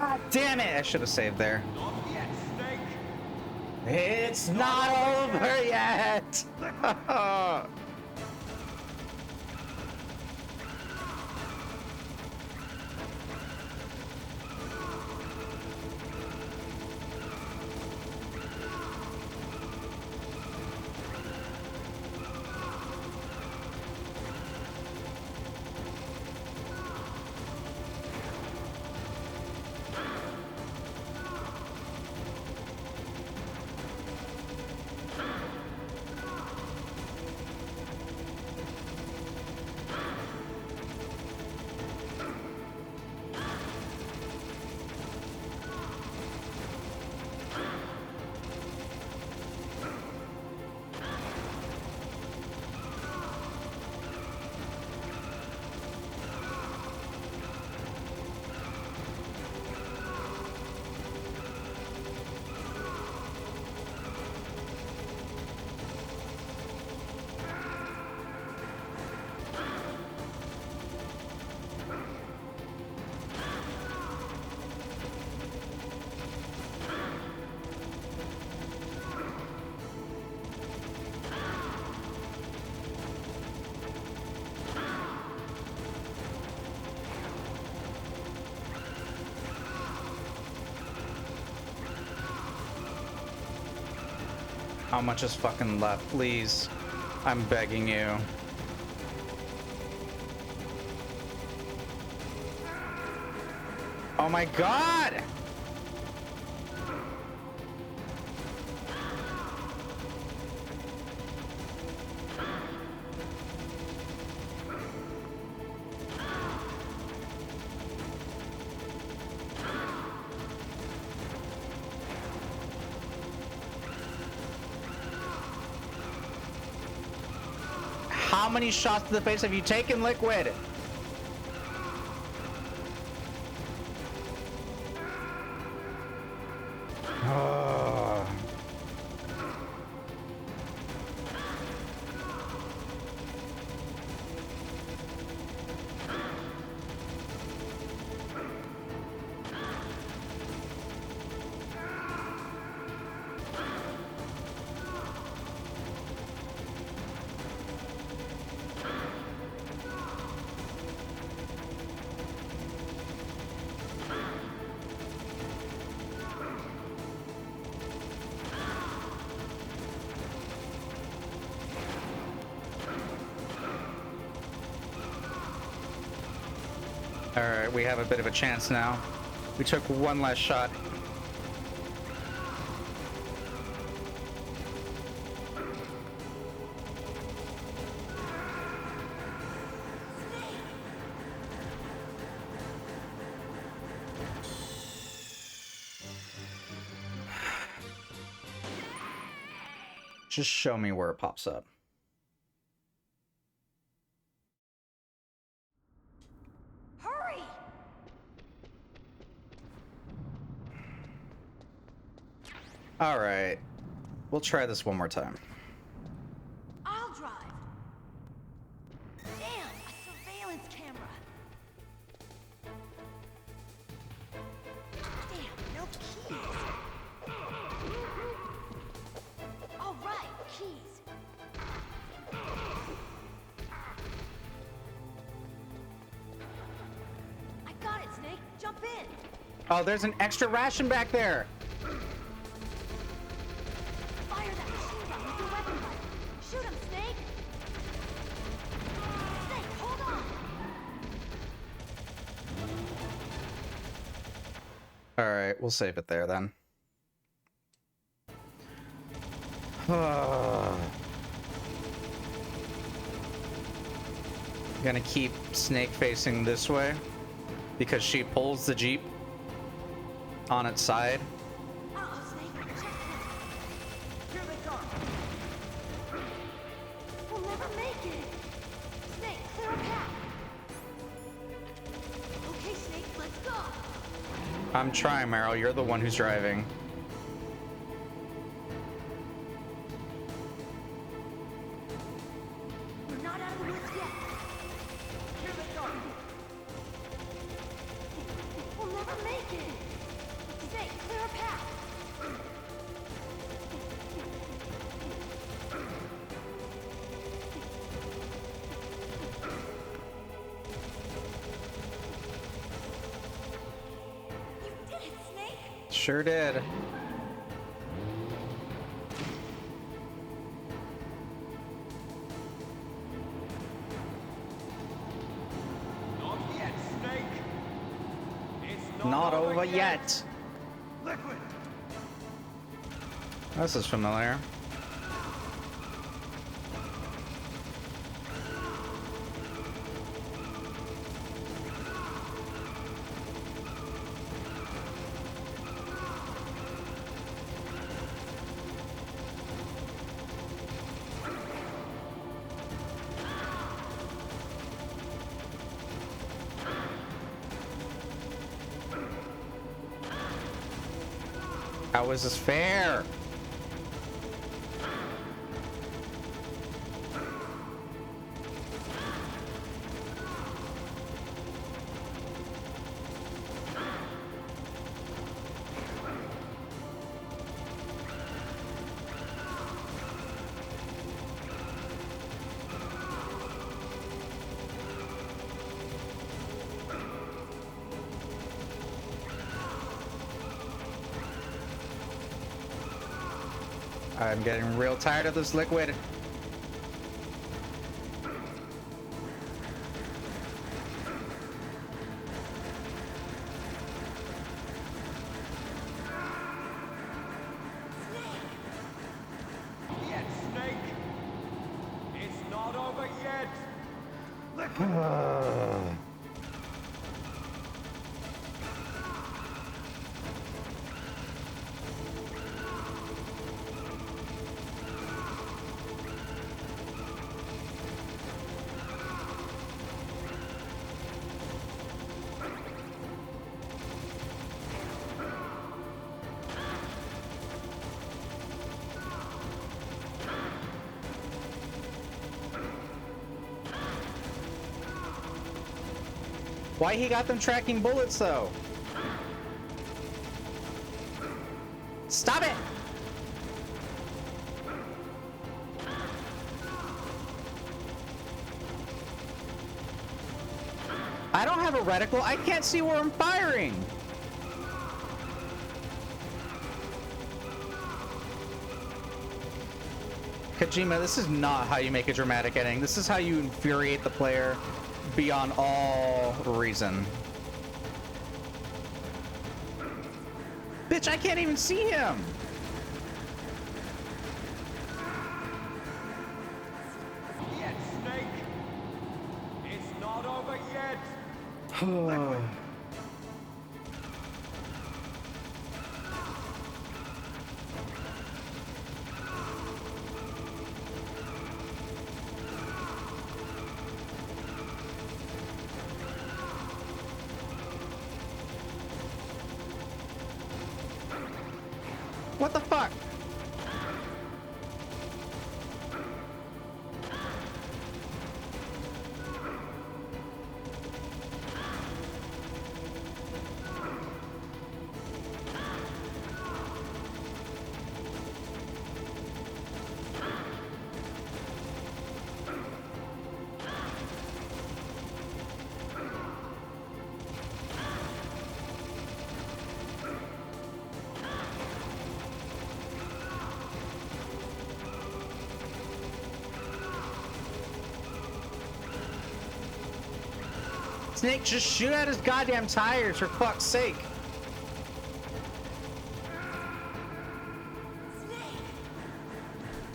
God damn it! I should have saved there. Not yet, Snake. It's not over yet! How much is fucking left, please? I'm begging you. Oh my god! How many shots to the face have you taken, Liquid? Oh. Alright, we have a bit of a chance now. We took one last shot. Just show me where it pops up. Hurry! All right, we'll try this one more time. I'll drive. Damn, a surveillance camera. Damn, no keys. All right, keys. I got it, Snake. Jump in. Oh, there's an extra ration back there. Fire that machine gun with your weapon butt. Shoot him, Snake. Snake, hold on. All right, we'll save it there then. Gonna keep Snake facing this way because she pulls the Jeep on its side. Uh-oh, Snake. Check this. Here they come. We'll never make it. Snake, clear a path. Okay, Snake, let's go. I'm trying, Meryl. You're the one who's driving. We're not out of the woods yet. Here they come. We'll never make it. Sure did. Not yet, Snake. It's Not over yet. Liquid. This is familiar. How is this fair? I'm getting real tired of this liquid. Yet, Snake. It's not over yet. Why he got them tracking bullets though? Stop it! I don't have a reticle. I can't see where I'm firing. Kojima, this is not how you make a dramatic ending. This is how you infuriate the player beyond all reason. Bitch, I can't even see him. Yet, Snake. It's not over yet. What the fuck? Snake, just shoot at his goddamn tires for fuck's sake.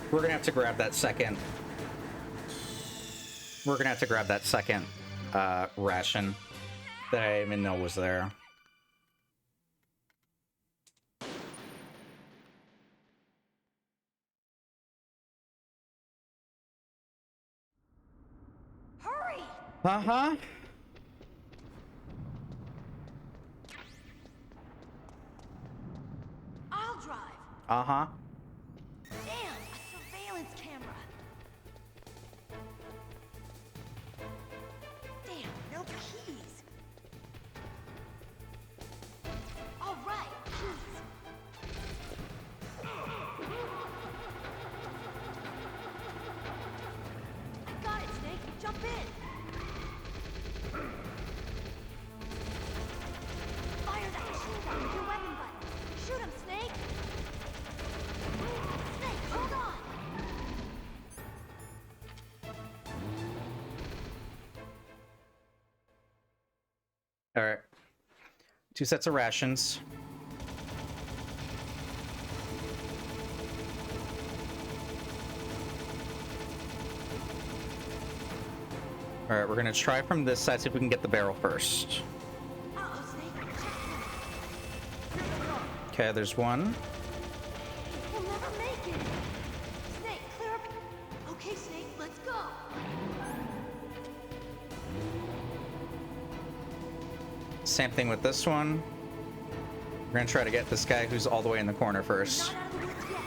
We're gonna have to grab that second. We're gonna have to grab that second ration that I didn't even know was there. Hurry! Uh-huh. I'll drive. Uh-huh. Damn, a surveillance camera. Damn, no keys. All right, keys. Got it, Snake. Jump in. Fire that machine gun with your weapon button. 2 sets of rations. All right, we're gonna try from this side, see if we can get the barrel first. Okay, there's one. We'll never make it. Snake, clear up. Okay, Snake, let's go. Same thing with this one. We're gonna try to get this guy who's all the way in the corner first. Not out of the woods yet.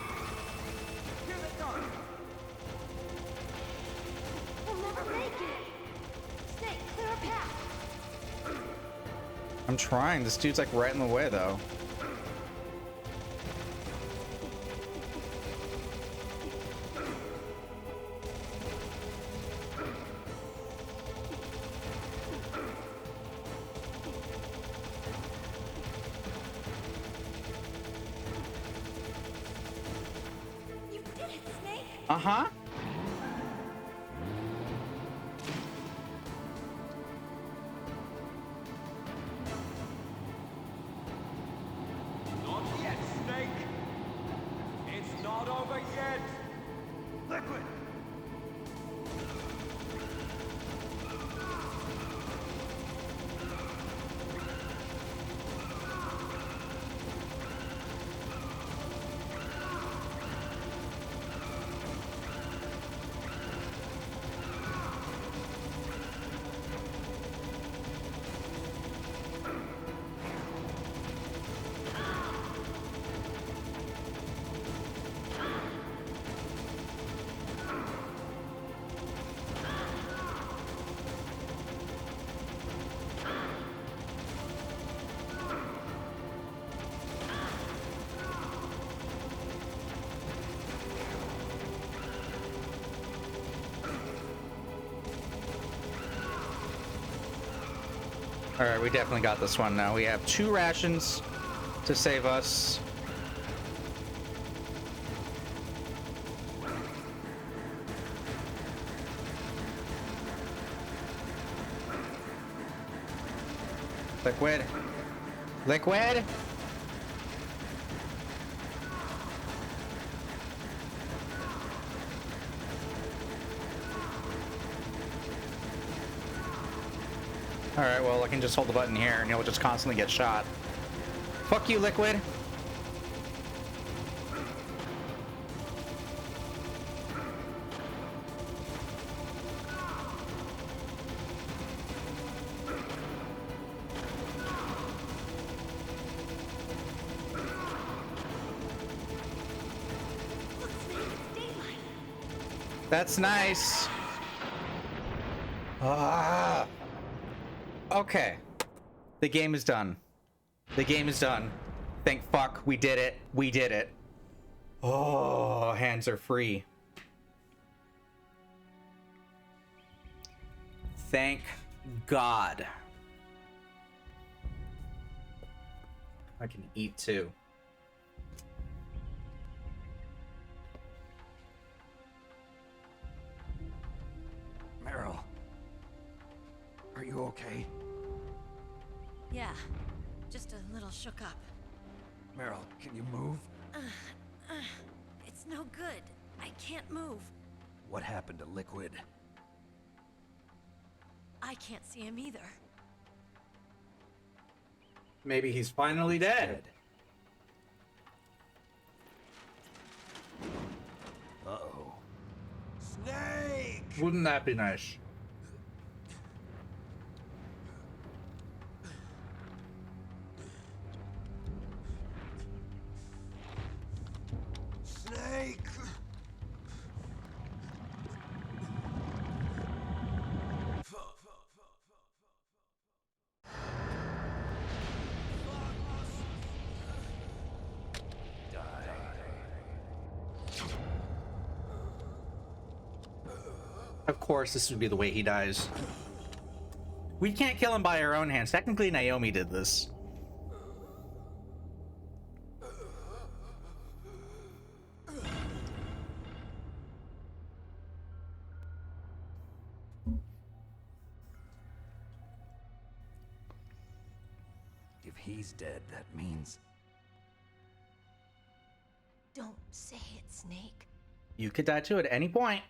Here they come. We'll never make it. Snake, clear a path. I'm trying. This dude's like right in the way though. You did it, Snake. Uh-huh. Not yet, Snake! It's not over yet! Liquid! All right, we definitely got this one now. We have 2 rations to save us. Liquid. Liquid. All right, well, I can just hold the button here and he'll just constantly get shot. Fuck you, Liquid. Look, Snake, it's daylight. That's nice. Ah. Okay. The game is done. The game is done. Thank fuck. We did it. We did it. Oh, hands are free. Thank God. I can eat too. Meryl. Are you okay? Yeah, just a little shook up. Meryl, can you move? It's no good. I can't move. What happened to Liquid? I can't see him either. Maybe he's finally dead. Uh-oh. Snake! Wouldn't that be nice? Snake! Of course, this would be the way he dies. We can't kill him by our own hands. Technically, Naomi did this. If he's dead, that means... Don't say it, Snake. You could die too at any point.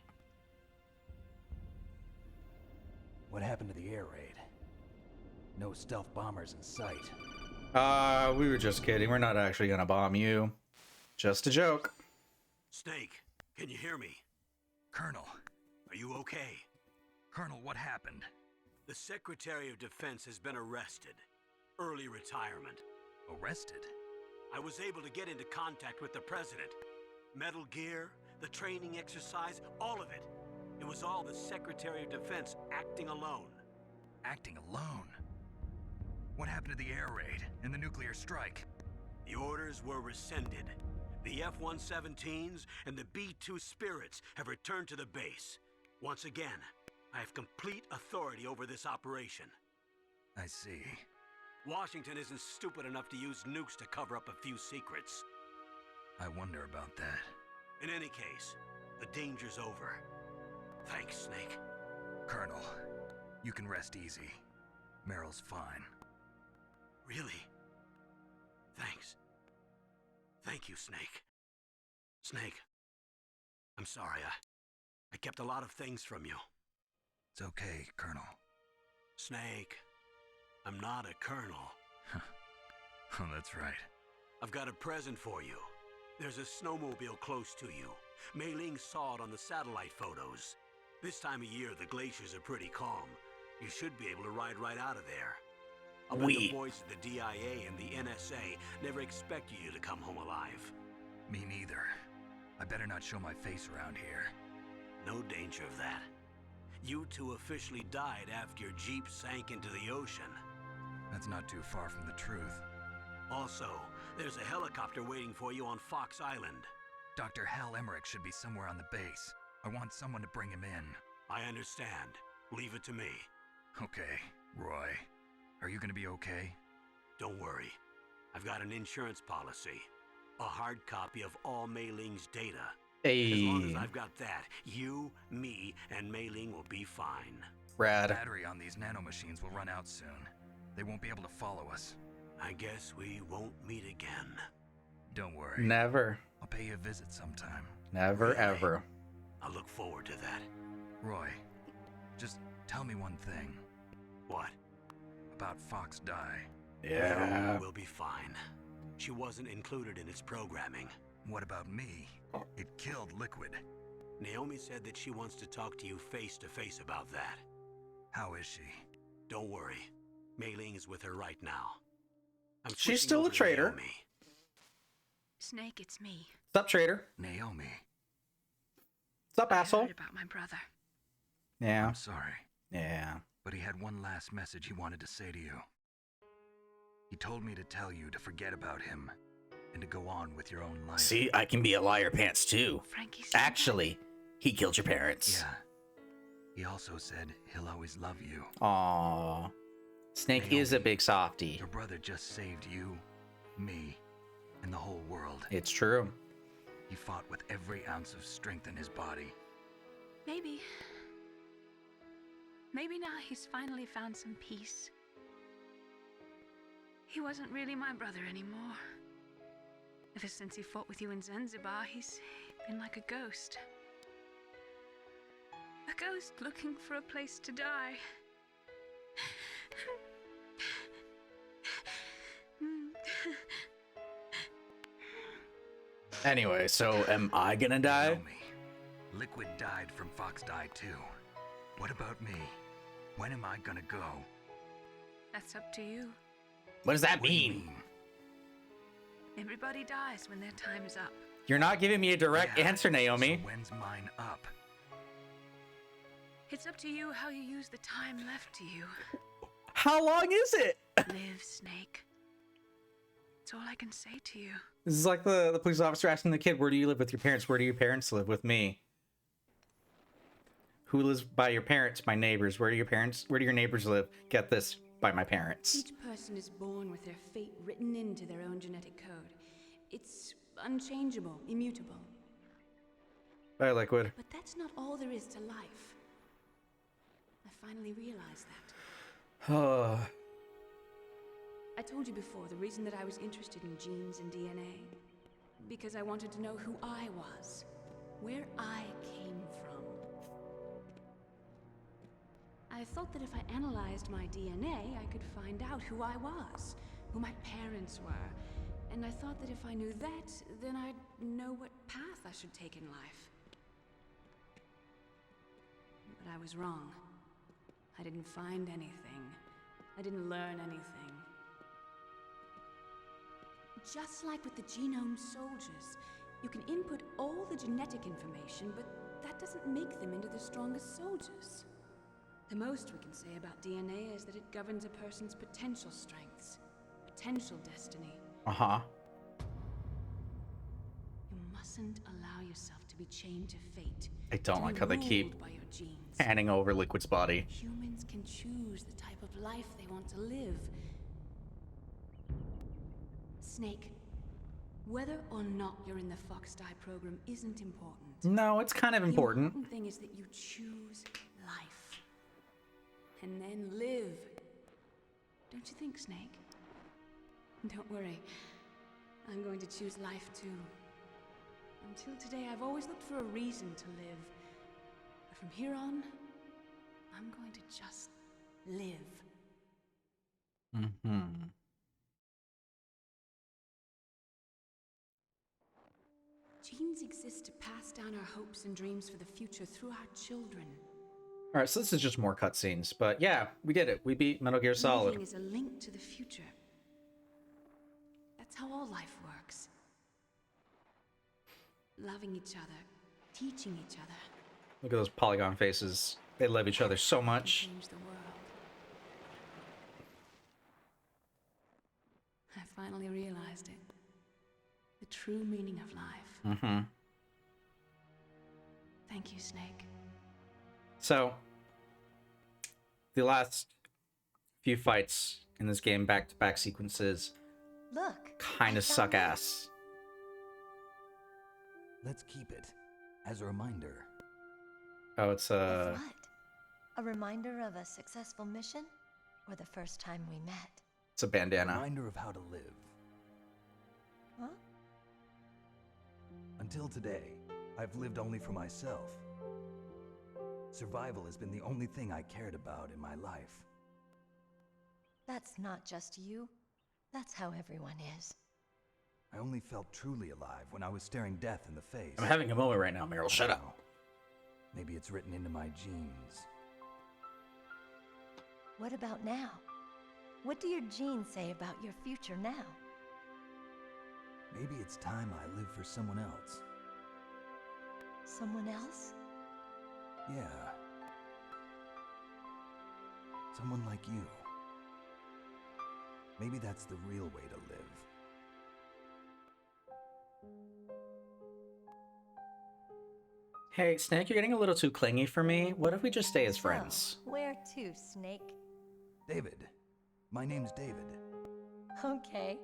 What happened to the air raid? No stealth bombers in sight. We were just kidding. We're not actually gonna bomb you. Just a joke. Snake, can you hear me? Colonel. Are you okay? Colonel, what happened? The Secretary of Defense has been arrested. Early retirement. Arrested? I was able to get into contact with the President. Metal Gear, the training exercise, all of it. It was all the Secretary of Defense acting alone. Acting alone? What happened to the air raid and the nuclear strike? The orders were rescinded. The F-117s and the B-2 Spirits have returned to the base. Once again, I have complete authority over this operation. I see. Washington isn't stupid enough to use nukes to cover up a few secrets. I wonder about that. In any case, the danger's over. Thanks, Snake. Colonel, you can rest easy. Meryl's fine. Really? Thanks. Thank you, Snake. Snake, I'm sorry. I kept a lot of things from you. It's okay, Colonel. Snake, I'm not a colonel. Oh, that's right. I've got a present for you. There's a snowmobile close to you. Mei Ling saw it on the satellite photos. This time of year, the glaciers are pretty calm. You should be able to ride right out of there. I bet the boys at the DIA and the NSA never expected you to come home alive. Me neither. I better not show my face around here. No danger of that. You two officially died after your Jeep sank into the ocean. That's not too far from the truth. Also, there's a helicopter waiting for you on Fox Island. Dr. Hal Emmerich should be somewhere on the base. I want someone to bring him in. I understand. Leave it to me. Okay, Roy. Are you gonna be okay? Don't worry. I've got an insurance policy. A hard copy of all Mei Ling's data. Hey. As long as I've got that, you, me, and Mei Ling will be fine. Rad. The battery on these nanomachines will run out soon. They won't be able to follow us. I guess we won't meet again. Don't worry. Never. I'll pay you a visit sometime. Never, Really? ever. I look forward to that. Roy, just tell me one thing. What? About Fox Die. Yeah. We'll be fine. She wasn't included in its programming. What about me? It killed Liquid. Naomi said that she wants to talk to you face to face about that. How is she? Don't worry. Mei Ling is with her right now. I'm She's switching still over a to traitor. Naomi. Snake, it's me. What's up, traitor? Naomi. What's up, I asshole? heard about my brother. Yeah. I'm sorry, Yeah. but he had one last message he wanted to say to you. He told me to tell you to forget about him and to go on with your own life. See, I can be a liar pants too. Frankie said Actually, he killed your parents. Yeah. He also said he'll always love you. Aww. Snake is a Naomi, big softie. Your brother just saved you, me, and the whole world. It's true. He fought with every ounce of strength in his body. Maybe. Maybe now he's finally found some peace. He wasn't really my brother anymore. Ever since he fought with you in Zanzibar, he's been like a ghost. A ghost looking for a place to die. Anyway, so am I gonna die? Naomi, Liquid died from Fox Die too. What about me? When am I gonna go? That's up to you. What does that What do you mean? Everybody dies when their time is up. You're not giving me a direct Yeah, answer, Naomi. So when's mine up? It's up to you how you use the time left to you. How long is it? Live, Snake. That's all I can say to you. This is like the police officer asking the kid, where do you live with your parents? Where do your parents live? With me. Who lives by your parents? My neighbors. Where do your neighbors live? Get this, by my parents. Each person is born with their fate written into their own genetic code. It's unchangeable, immutable. Bye, Liquid. But that's not all there is to life. I finally realized that. I told you before, the reason that I was interested in genes and DNA. Because I wanted to know who I was. Where I came from. I thought that if I analyzed my DNA, I could find out who I was. Who my parents were. And I thought that if I knew that, then I'd know what path I should take in life. But I was wrong. I didn't find anything. I didn't learn anything. Just like with the genome soldiers, you can input all the genetic information, but that doesn't make them into the strongest soldiers. The most we can say about DNA is that it governs a person's potential strengths, potential destiny. Uh-huh. You mustn't allow yourself to be chained to fate. I don't like how they keep handing over Liquid's body. Humans can choose the type of life they want to live. Snake, whether or not you're in the Fox-Die program isn't important. No, it's kind of important. The important thing is that you choose life. And then live. Don't you think, Snake? Don't worry. I'm going to choose life too. Until today, I've always looked for a reason to live. But from here on, I'm going to just live. Mm-hmm. Genes exist to pass down our hopes and dreams for the future through our children. All right, so this is just more cutscenes, but yeah, we did it. We beat Metal Gear Solid. Living is a link to the future. That's how all life works. Loving each other, teaching each other. Look at those polygon faces. They love each other so much. Change the world. I finally realized it. The true meaning of life. Mm-hmm. Thank you, Snake. So, the last few fights in this game, back-to-back sequences, Look, kind of suck ass. Let's keep it as a reminder. Oh, it's Of what? A reminder of a successful mission? Or the first time we met? It's a bandana. Reminder of how to live. Huh? Until today, I've lived only for myself. Survival has been the only thing I cared about in my life. That's not just you. That's how everyone is. I only felt truly alive when I was staring death in the face. I'm having a moment right now, Meryl. Shut up. Maybe it's written into my genes. What about now? What do your genes say about your future now? Maybe it's time I live for someone else. Someone else? Yeah. Someone like you. Maybe that's the real way to live. Hey, Snake, you're getting a little too clingy for me. What if we just stay as friends? Oh, where to, Snake? David. My name's David. Okay.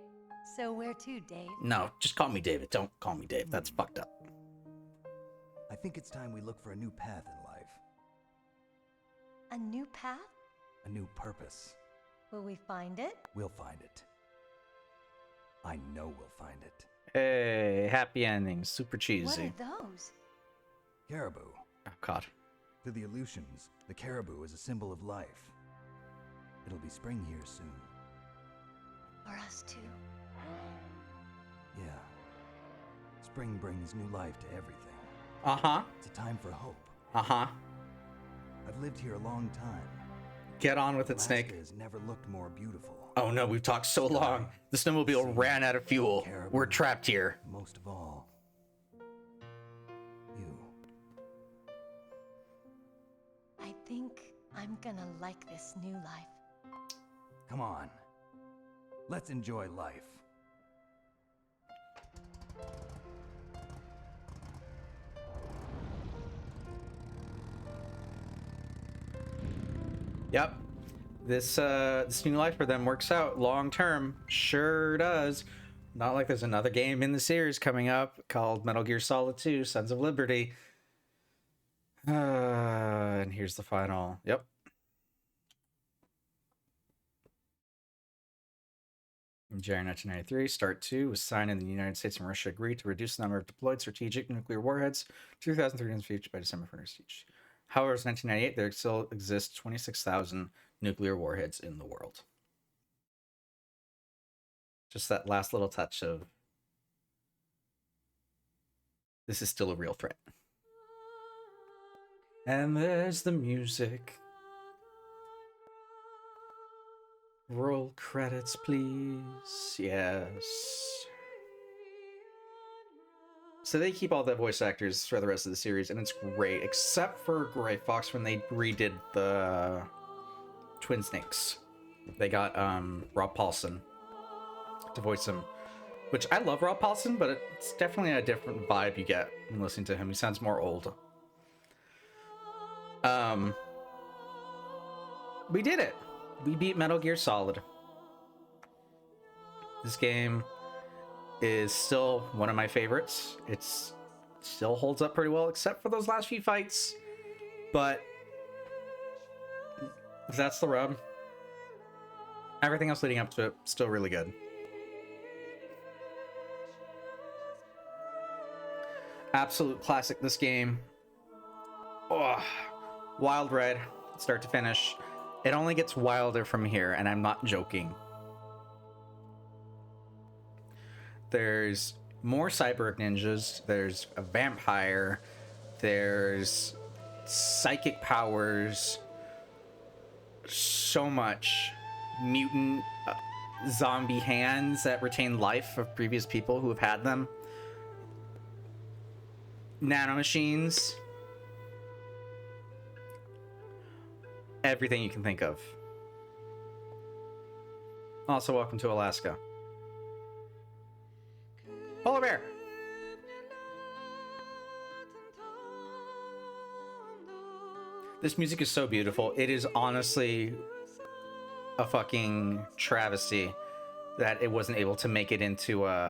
So where to, Dave? No, just call me David. Don't call me Dave. That's fucked up. I think it's time we look for a new path in life. A new path? A new purpose. Will we find it? We'll find it. I know we'll find it. Hey, happy endings. Super What cheesy. are those? Caribou. Oh, God. To the Aleutians, the caribou is a symbol of life. It'll be spring here soon. For us too. Yeah. Spring brings new life to everything. Uh-huh. It's a time for hope. Uh-huh. I've lived here a long time. Get on with it, Alaska Snake. has never looked more beautiful. Oh no, we've talked so long. The snowmobile ran out of fuel. We're trapped here. Most of all, you. I think I'm gonna like this new life. Come on. Let's enjoy life. Yep. This new life for them works out long term. Sure does. Not like there's another game in the series coming up called Metal Gear Solid 2: Sons of Liberty. And here's the final. Yep. In January 1993, START 2 was signed, and the United States and Russia agreed to reduce the number of deployed strategic nuclear warheads to 2,350 by December 1st each. However, as 1998, there still exists 26,000 nuclear warheads in the world. Just that last little touch of this is still a real threat. And there's the music. Roll credits, please. Yes. So they keep all the voice actors for the rest of the series, and it's great, except for Gray Fox when they redid the Twin Snakes. They got Rob Paulsen to voice him, which I love Rob Paulsen, but it's definitely a different vibe you get when listening to him. He sounds more old. We did it. We beat Metal Gear Solid. This game is still one of my favorites. It's still holds up pretty well, except for those last few fights. But that's the rub. Everything else leading up to it, still really good. Absolute classic, this game. Oh, Wild Red, start to finish. It only gets wilder from here, and I'm not joking. There's more cyborg ninjas, there's a vampire, there's psychic powers, so much mutant zombie hands that retain life of previous people who have had them, nanomachines, everything you can think of. Also, welcome to Alaska. Polar bear. This music is so beautiful. It is honestly a fucking travesty that it wasn't able to make it into a